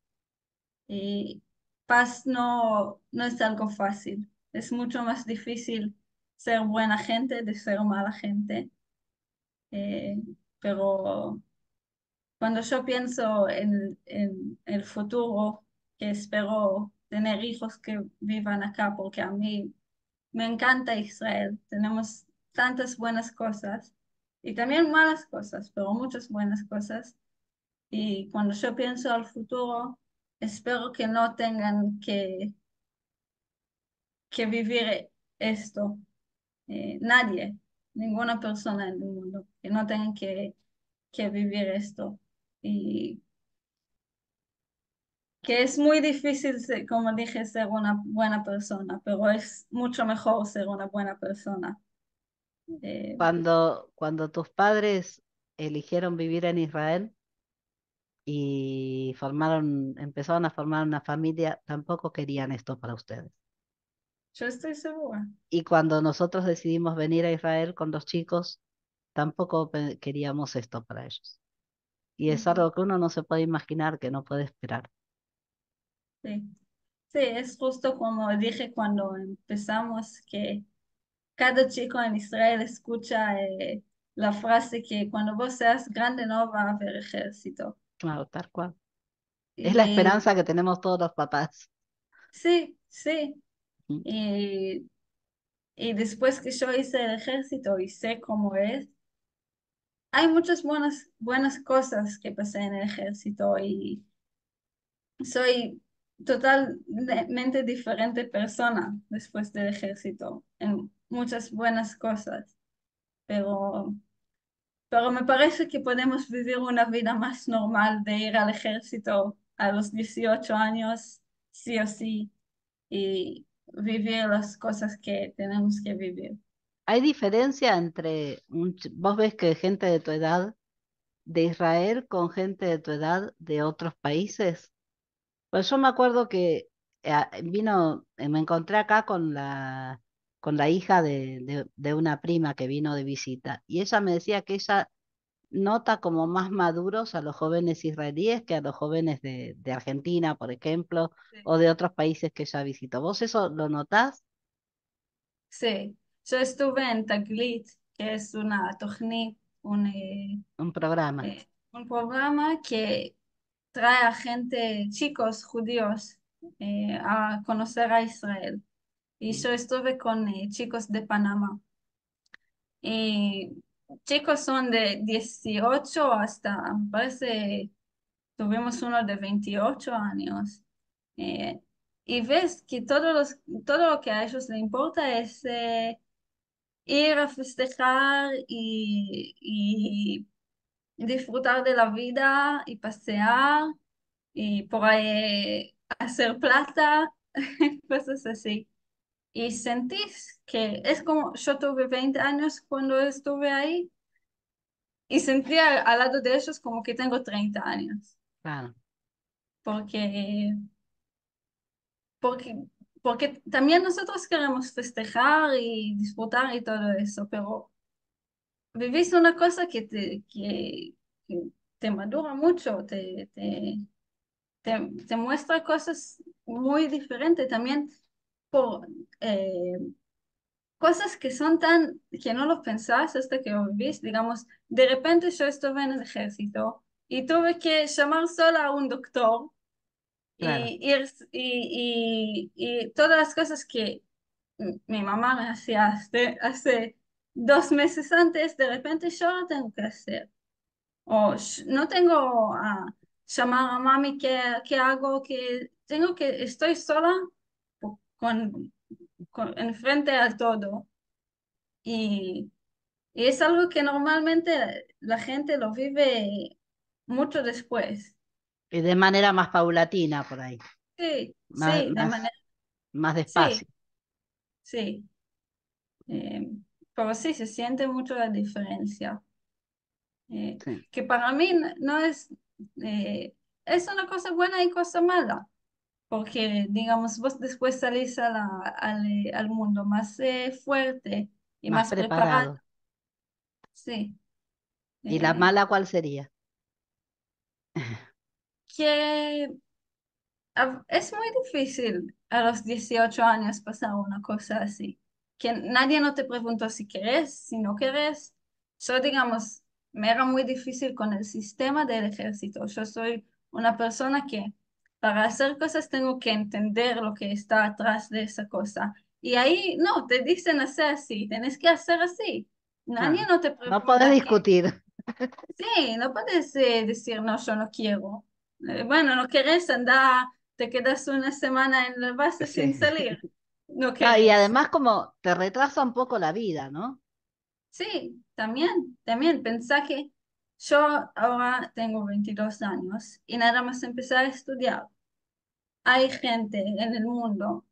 Y paz no es algo fácil. Es mucho más difícil ser buena gente de ser mala gente. Eh, pero cuando yo pienso en el futuro, que espero tener hijos que vivan acá, porque a mí me encanta Israel. Tenemos tantas buenas cosas y también malas cosas, pero muchas buenas cosas. Y cuando yo pienso al futuro, espero que no tengan que vivir esto. Nadie, ninguna persona en el mundo, que no tengan que vivir esto. Y que es muy difícil, como dije, ser una buena persona, pero es mucho mejor ser una buena persona. Eh, Cuando tus padres eligieron vivir en Israel y empezaron a formar una familia, tampoco querían esto para ustedes. yo estoy segura. Y cuando nosotros decidimos venir a Israel con los chicos, tampoco queríamos esto para ellos. Y es Ujú. algo que uno no se puede imaginar, que no puede esperar. Sí. Sí, es justo como dije cuando empezamos, que cada chico en Israel escucha la frase que cuando vos seas grande no va a haber ejército. Claro, tal cual. Es la Y esperanza que tenemos todos los papás. sí, sí. Mm. Y, y después que yo hice el ejército y sé cómo es, hay muchas buenas cosas que pasé en el ejército y soy totalmente diferente persona después del ejército en muchas buenas cosas. Pero Pero me parece que podemos vivir una vida más normal de ir al ejército a los 18 años, sí o sí, y vivir las cosas que tenemos que vivir. Hay diferencia entre, vos ves que gente de tu edad de Israel con gente de tu edad de otros países. Pues yo me acuerdo que me encontré acá con la hija de una prima que vino de visita y ella me decía que ella nota como más maduros a los jóvenes israelíes que a los jóvenes de Argentina, por ejemplo, Sí. o de otros países que ella visitó. ¿Vos eso lo notás? Sí, yo estuve en Taglit, que es una tochnit, Un programa. un programa que trae a gente, chicos judíos, a conocer a Israel. Y Mm. yo estuve con chicos de Panamá. Y chicos son de 18 hasta, me parece, tuvimos uno de 28 años. Eh, y ves que todo lo que a ellos les importa es ir a festejar y disfrutar de la vida y pasear y por ahí hacer plata, cosas así. Y sentís que es como yo tuve 20 años cuando estuve ahí y sentía al lado de ellos como que tengo 30 años, Claro, porque, porque, porque también nosotros queremos festejar y disfrutar y todo eso, pero vivís una cosa que te madura mucho, te muestra cosas muy diferentes también por eh, cosas que son tan, que no lo pensás hasta que lo vivís. Digamos, de repente yo estuve en el ejército y tuve que llamar sola a un doctor claro. y ir y todas las cosas que mi mamá me hacía hace 2 meses antes, de repente yo lo tengo que hacer. O no tengo a llamar a mami, ¿qué hago? Que tengo que, estoy sola con, enfrente a todo. Y, y es algo que normalmente la gente lo vive mucho después. Y de manera más paulatina por ahí, Sí, más, sí, de más, manera, más sí, despacio. sí. Eh, pero sí, se siente mucho la diferencia. Sí, Que para mí no eh, es una cosa buena y cosa mala. Porque, digamos, vos después salís al mundo más fuerte y más más preparado, preparado. sí. ¿Y la Eh, mala cuál sería? que es muy difícil a los 18 años pasar una cosa así, que nadie no te preguntó si querés, si no querés. Yo, digamos, me era muy difícil con el sistema del ejército. Yo soy una persona que para hacer cosas tengo que entender lo que está atrás de esa cosa. Y ahí no, te dicen hacer así, tenés que hacer así. Nadie Ah, no te no podés pregunta qué. discutir. Sí, no puedes decir no, yo no quiero. Bueno, no querés andar, te quedas una semana en la base Sí. sin salir. No No, y querés. además como te retrasa un poco la vida, ¿no? Sí, también. Pensá que yo ahora tengo 22 años y nada más empezar a estudiar. Hay gente en el mundo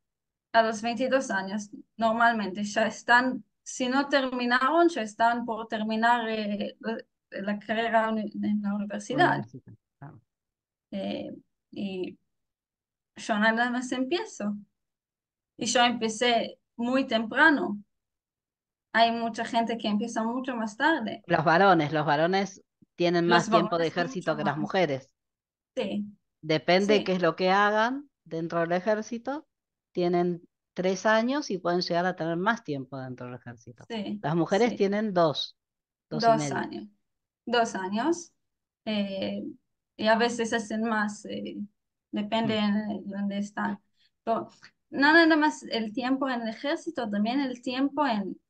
a los 22 años, normalmente ya están, si no terminaron, ya están por terminar la carrera en la universidad. Universitario. Ah. Eh, y yo nada más empiezo. Y yo empecé muy temprano. Hay mucha gente que empieza mucho más tarde. Los varones tienen más Los tiempo de varones ejército mucho que las más. mujeres. Sí, Depende qué sí, es lo que hagan dentro del ejército, tienen 3 años y pueden llegar a tener más tiempo dentro del ejército. sí, Las mujeres sí. tienen dos y Dos medio. años. 2 años. eh, y a veces hacen más, depende Mm. de dónde están. Pero no nada más el tiempo en el ejército, también el tiempo en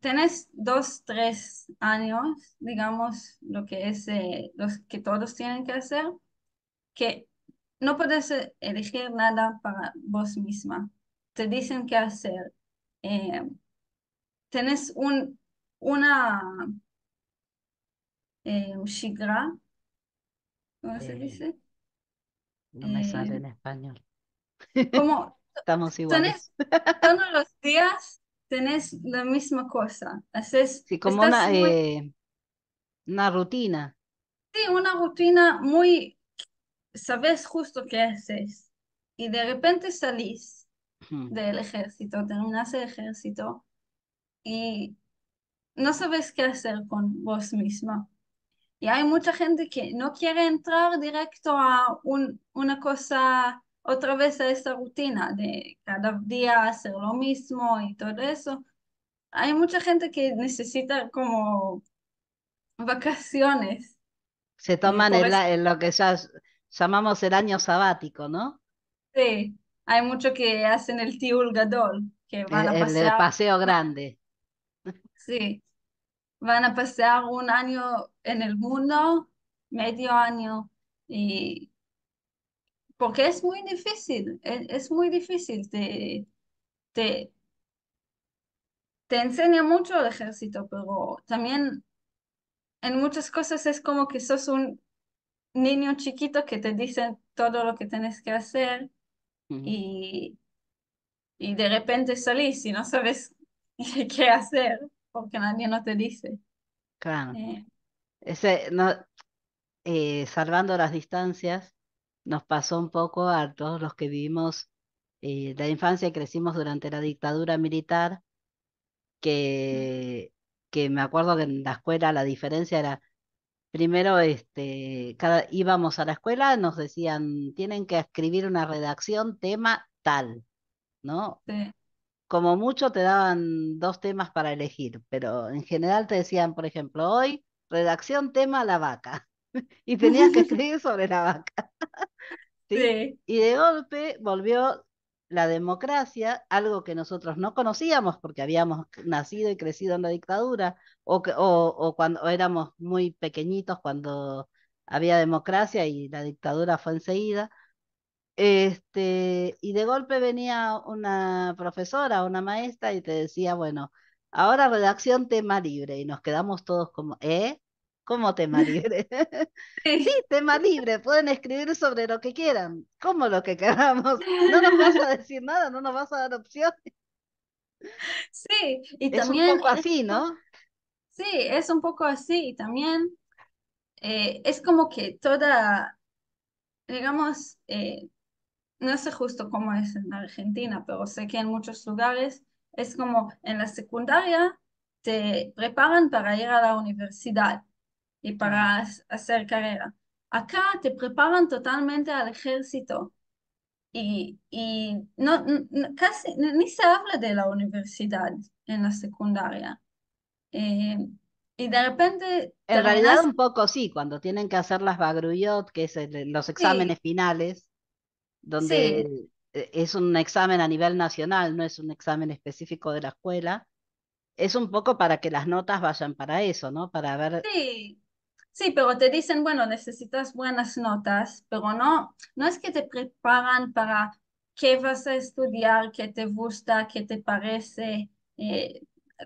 tenés 2, 3 años, digamos, lo que es los que todos tienen que hacer, que no puedes elegir nada para vos misma. Te dicen qué hacer. Eh, tenés una un shigra, ¿cómo se Eh, dice? no me sale Eh, en español. como Estamos tenés iguales. todos los días, tenés la misma cosa. Sí, como Estás muy, una rutina. sí, una rutina muy sabes justo qué haces y de repente salís Mm. del ejército, terminas el ejército y no sabes qué hacer con vos misma. Y hay mucha gente que no quiere entrar directo a una cosa, otra vez a esa rutina de cada día hacer lo mismo y todo eso. Hay mucha gente que necesita como vacaciones. Se toman Por eso en lo que ya llamamos el año sabático, ¿no? sí, hay mucho que hacen el Tiul Gadol, que van a El pasear, paseo grande. sí, van a pasear un año en el mundo, medio año, y porque es muy difícil, es muy difícil, te, te enseña mucho el ejército, pero también en muchas cosas es como que sos un niño chiquito que te dice todo lo que tienes que hacer Ujú. y, y de repente salís y no sabes qué hacer porque nadie no te dice. Claro. Eh, No, salvando las distancias, nos pasó un poco a todos los que vivimos la infancia y crecimos durante la dictadura militar, que, que me acuerdo que en la escuela la diferencia era, primero, íbamos a la escuela, nos decían, tienen que escribir una redacción, tema tal, ¿no? sí, Como mucho te daban dos temas para elegir, pero en general te decían, por ejemplo, hoy, redacción, tema, la vaca. Y tenías que escribir sobre la vaca. ¿Sí? sí, Y de golpe volvió la democracia, algo que nosotros no conocíamos porque habíamos nacido y crecido en la dictadura, o cuando éramos muy pequeñitos cuando había democracia y la dictadura fue enseguida. Y de golpe venía una profesora, una maestra y te decía, bueno, ahora redacción tema libre y nos quedamos todos como, ¿eh? ¿Cómo tema libre? Sí, sí, tema libre, pueden escribir sobre lo que quieran, como lo que queramos. No nos vas a decir nada, no nos vas a dar opción. sí, y Es un también poco así, ¿no? sí, es un poco así, y también es como que toda, digamos, no sé justo cómo es en Argentina, pero sé que en muchos lugares es como en la secundaria te preparan para ir a la universidad y Claro. para hacer carrera. Acá te preparan totalmente al ejército y casi ni se habla de la universidad en la secundaria. Eh, y de repente En realidad terminas, un poco sí, cuando tienen que hacer las bagruyot, que es los sí, exámenes finales, sí, donde es un examen a nivel nacional, no es un examen específico de la escuela, es un poco para que las notas vayan para eso, ¿no? Para ver, sí. Sí, pero te dicen, bueno, necesitas buenas notas, pero no es que te preparan para qué vas a estudiar, qué te gusta, qué te parece, eh,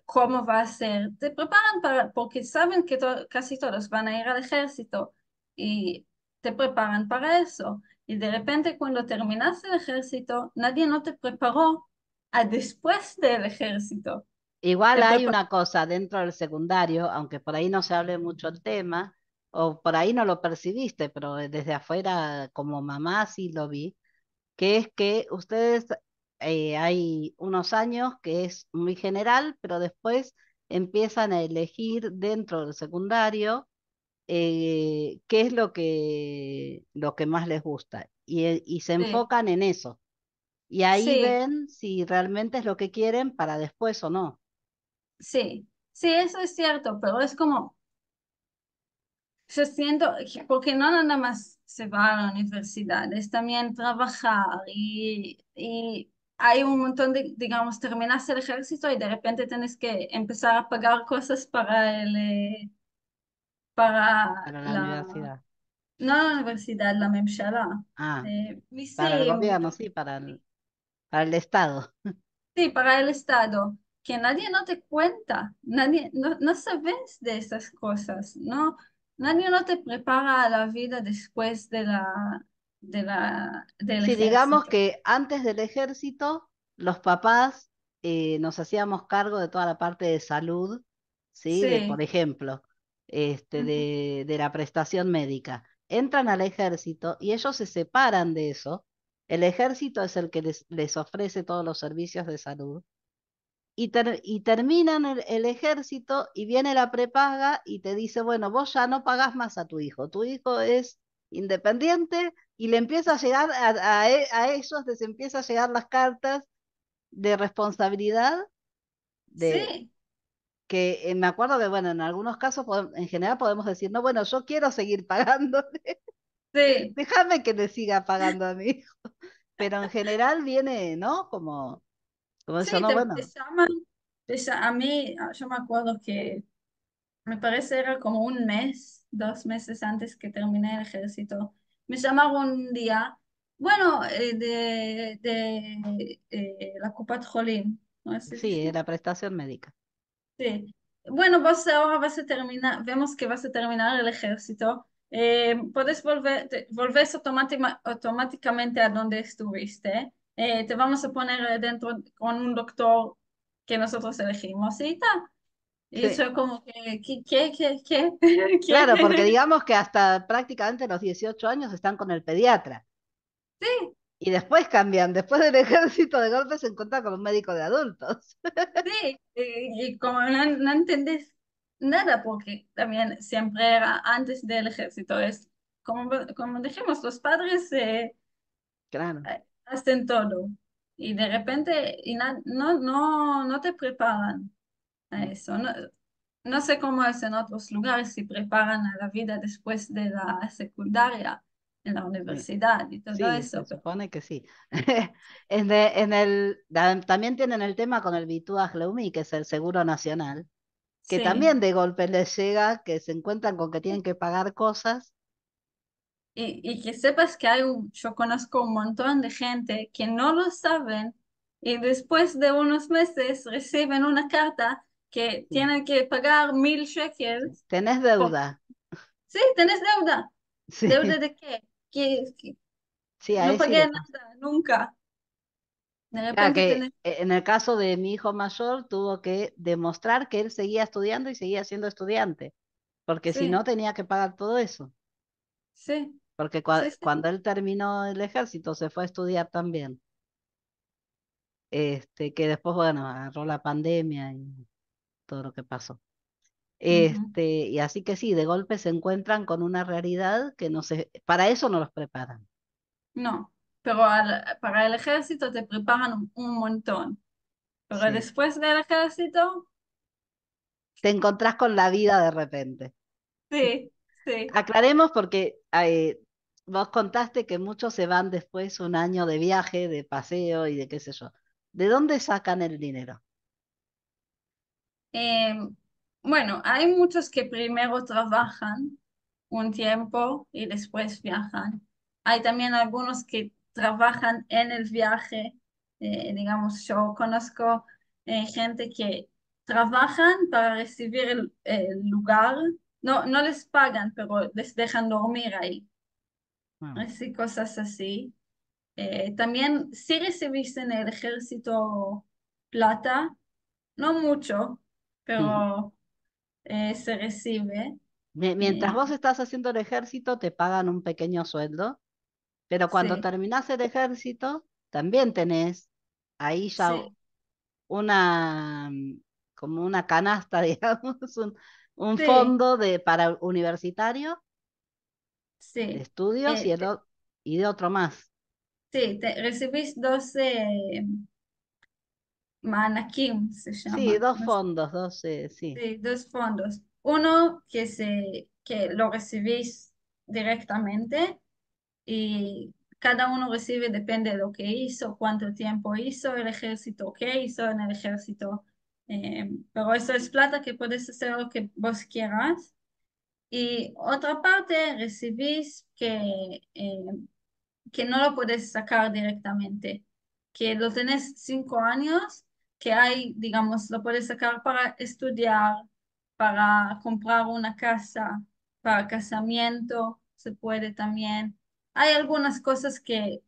cómo va a ser. Te preparan para, porque saben que casi todos van a ir al ejército y te preparan para eso. Y de repente cuando terminas el ejército, nadie no te preparó a después del ejército. igual Te hay prepa- una cosa dentro del secundario, aunque por ahí no se hable mucho el tema, o por ahí no lo percibiste, pero desde afuera como mamá sí lo vi, que es que ustedes hay unos años que es muy general, pero después empiezan a elegir dentro del secundario qué es lo que más les gusta y se sí, enfocan en eso. Y ahí sí, ven si realmente es lo que quieren para después o no. sí, sí, eso es cierto, pero es como... Yo siento que porque no nada más se va a la universidad, es también trabajar y hay un montón de, digamos, terminas el ejército y de repente tienes que empezar a pagar cosas para para Para la la, universidad. no la universidad, la memshala. Ah, para el Misim, gobierno, sí, para el Estado. sí, para el Estado, que nadie no te cuenta, nadie, no sabes de esas cosas, ¿no? Nadie no te prepara a la vida después del Sí, digamos ejército. que antes del ejército, los papás nos hacíamos cargo de toda la parte de salud, ¿sí? De, por Sí, ejemplo, ujú, de la prestación médica. Entran al ejército y ellos se separan de eso. El ejército es el que les ofrece todos los servicios de salud. Y terminan el ejército y viene la prepaga y te dice, bueno, vos ya no pagás más a tu hijo es independiente y le empieza a llegar a ellos, les empieza a llegar las cartas de responsabilidad de sí, que me acuerdo que, bueno, en algunos casos, en general podemos decir, no, bueno, yo quiero seguir pagando, sí, déjame que le siga pagando a mi hijo, pero en general viene, ¿no? Como eso, sí, no, te bueno, llaman, a mí, yo me acuerdo que me parece era como un mes, 2 meses antes que terminé el ejército, me llamaron un día, bueno, de la Copat Jolín. ¿no? Así se Sí, dice. la prestación médica. Sí. Bueno, vos ahora vas a terminar, vemos que vas a terminar el ejército. Puedes volver, volvés automáticamente a donde estuviste. Te vamos a poner dentro con un doctor que nosotros elegimos y tal. Y Sí, yo como que, ¿qué? claro, porque ¿Qué? digamos que hasta prácticamente los 18 años están con el pediatra. Sí, Y después cambian, después del ejército de golpe se encuentran con un médico de adultos. sí. Y como no entendés nada, porque también siempre era antes del ejército, es como dijimos, los padres Claro, hacen todo y de repente no te preparan a eso. No, no sé cómo es en otros lugares si preparan a la vida después de la secundaria, en la sí. universidad y todo Sí, se eso, pero supone que sí. También tienen el tema con el Bituaj Leumi, que es el Seguro Nacional, que sí. también de golpe les llega, que se encuentran con que tienen que pagar cosas. Y que sepas que yo conozco un montón de gente que no lo saben y después de unos meses reciben una carta que Sí, tienen que pagar mil sí. shekels. Tenés Por... deuda. Sí, tenés deuda. ¿Deuda Sí, de qué? Que sí, a no él sí pagué le pasa. nada, nunca. De Claro repente que tenés... en el caso de mi hijo mayor tuvo que demostrar que él seguía estudiando y seguía siendo estudiante, porque si Sí, no tenía que pagar todo eso. sí, Porque sí, sí. cuando él terminó el ejército se fue a estudiar también. Que después, bueno, agarró la pandemia y todo lo que pasó. Ujú. Y así que sí, de golpe se encuentran con una realidad que no se, para eso no los preparan. No, pero para el ejército te preparan un montón. Pero Sí. después del ejército, Te encontrás con la vida de repente. sí, sí. Aclaremos porque vos contaste que muchos se van después un año de viaje, de paseo y de qué sé yo. ¿De dónde sacan el dinero? Eh, bueno, hay muchos que primero trabajan un tiempo y después viajan. Hay también algunos que trabajan en el viaje. Digamos, yo conozco gente que trabajan para recibir el lugar. No, no les pagan, pero les dejan dormir ahí. Ah, Así, cosas así. También si recibiste en el ejército plata, no mucho, ujú. pero se recibe. Mientras Eh, vos estás haciendo el ejército, te pagan un pequeño sueldo, pero cuando sí, terminás el ejército, también tenés ahí ya sí, una, como una canasta, digamos, un sí, fondo para universitario de sí. estudios Eh, te- y de otro más. sí, recibís 12 manakim, se Sí, llama. dos No sé, fondos, dos, sí. sí, dos fondos. Uno que lo recibís directamente y cada uno recibe, depende de lo que hizo, cuánto tiempo hizo el ejército, qué hizo en el ejército. Pero eso es plata que puedes hacer lo que vos quieras. Y otra parte recibís que no lo puedes sacar directamente, que lo tenés 5 años, que hay, digamos, lo puedes sacar para estudiar, para comprar una casa, para casamiento, se puede también. Hay algunas cosas que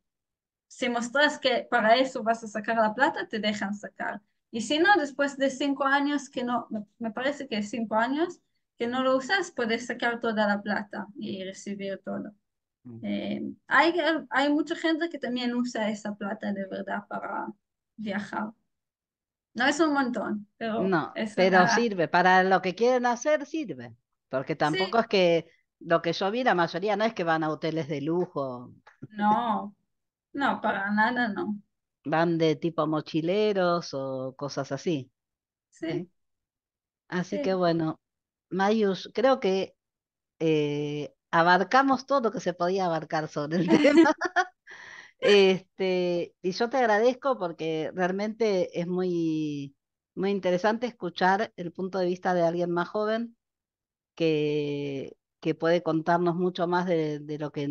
si mostras que para eso vas a sacar la plata, te dejan sacar. Y si no, después de 5 años que no, me parece que 5 años que no lo usas, puedes sacar toda la plata y recibir todo. Mm. Hay, hay mucha gente que también usa esa plata de verdad para viajar. No es un montón, pero No, es pero una... sirve, para lo que quieren hacer sirve, porque tampoco Sí, es que lo que yo vi, la mayoría no es que van a hoteles de lujo, no, no, para nada, no. van de tipo mochileros o cosas así. ¿Eh? Sí, Así que sí. bueno, Mayus, creo que abarcamos todo lo que se podía abarcar sobre el tema. Y yo te agradezco porque realmente es muy interesante escuchar el punto de vista de alguien más joven que puede contarnos mucho más de lo que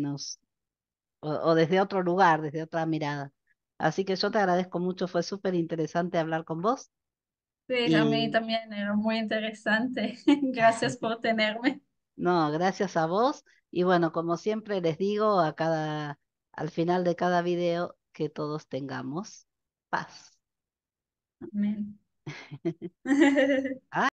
o desde otro lugar, desde otra mirada. Así que yo te agradezco mucho, fue súper interesante hablar con vos Sí, a mí y también era muy interesante. Gracias por tenerme. no, gracias a vos y bueno, como siempre les digo al final de cada video que todos tengamos paz. Amén.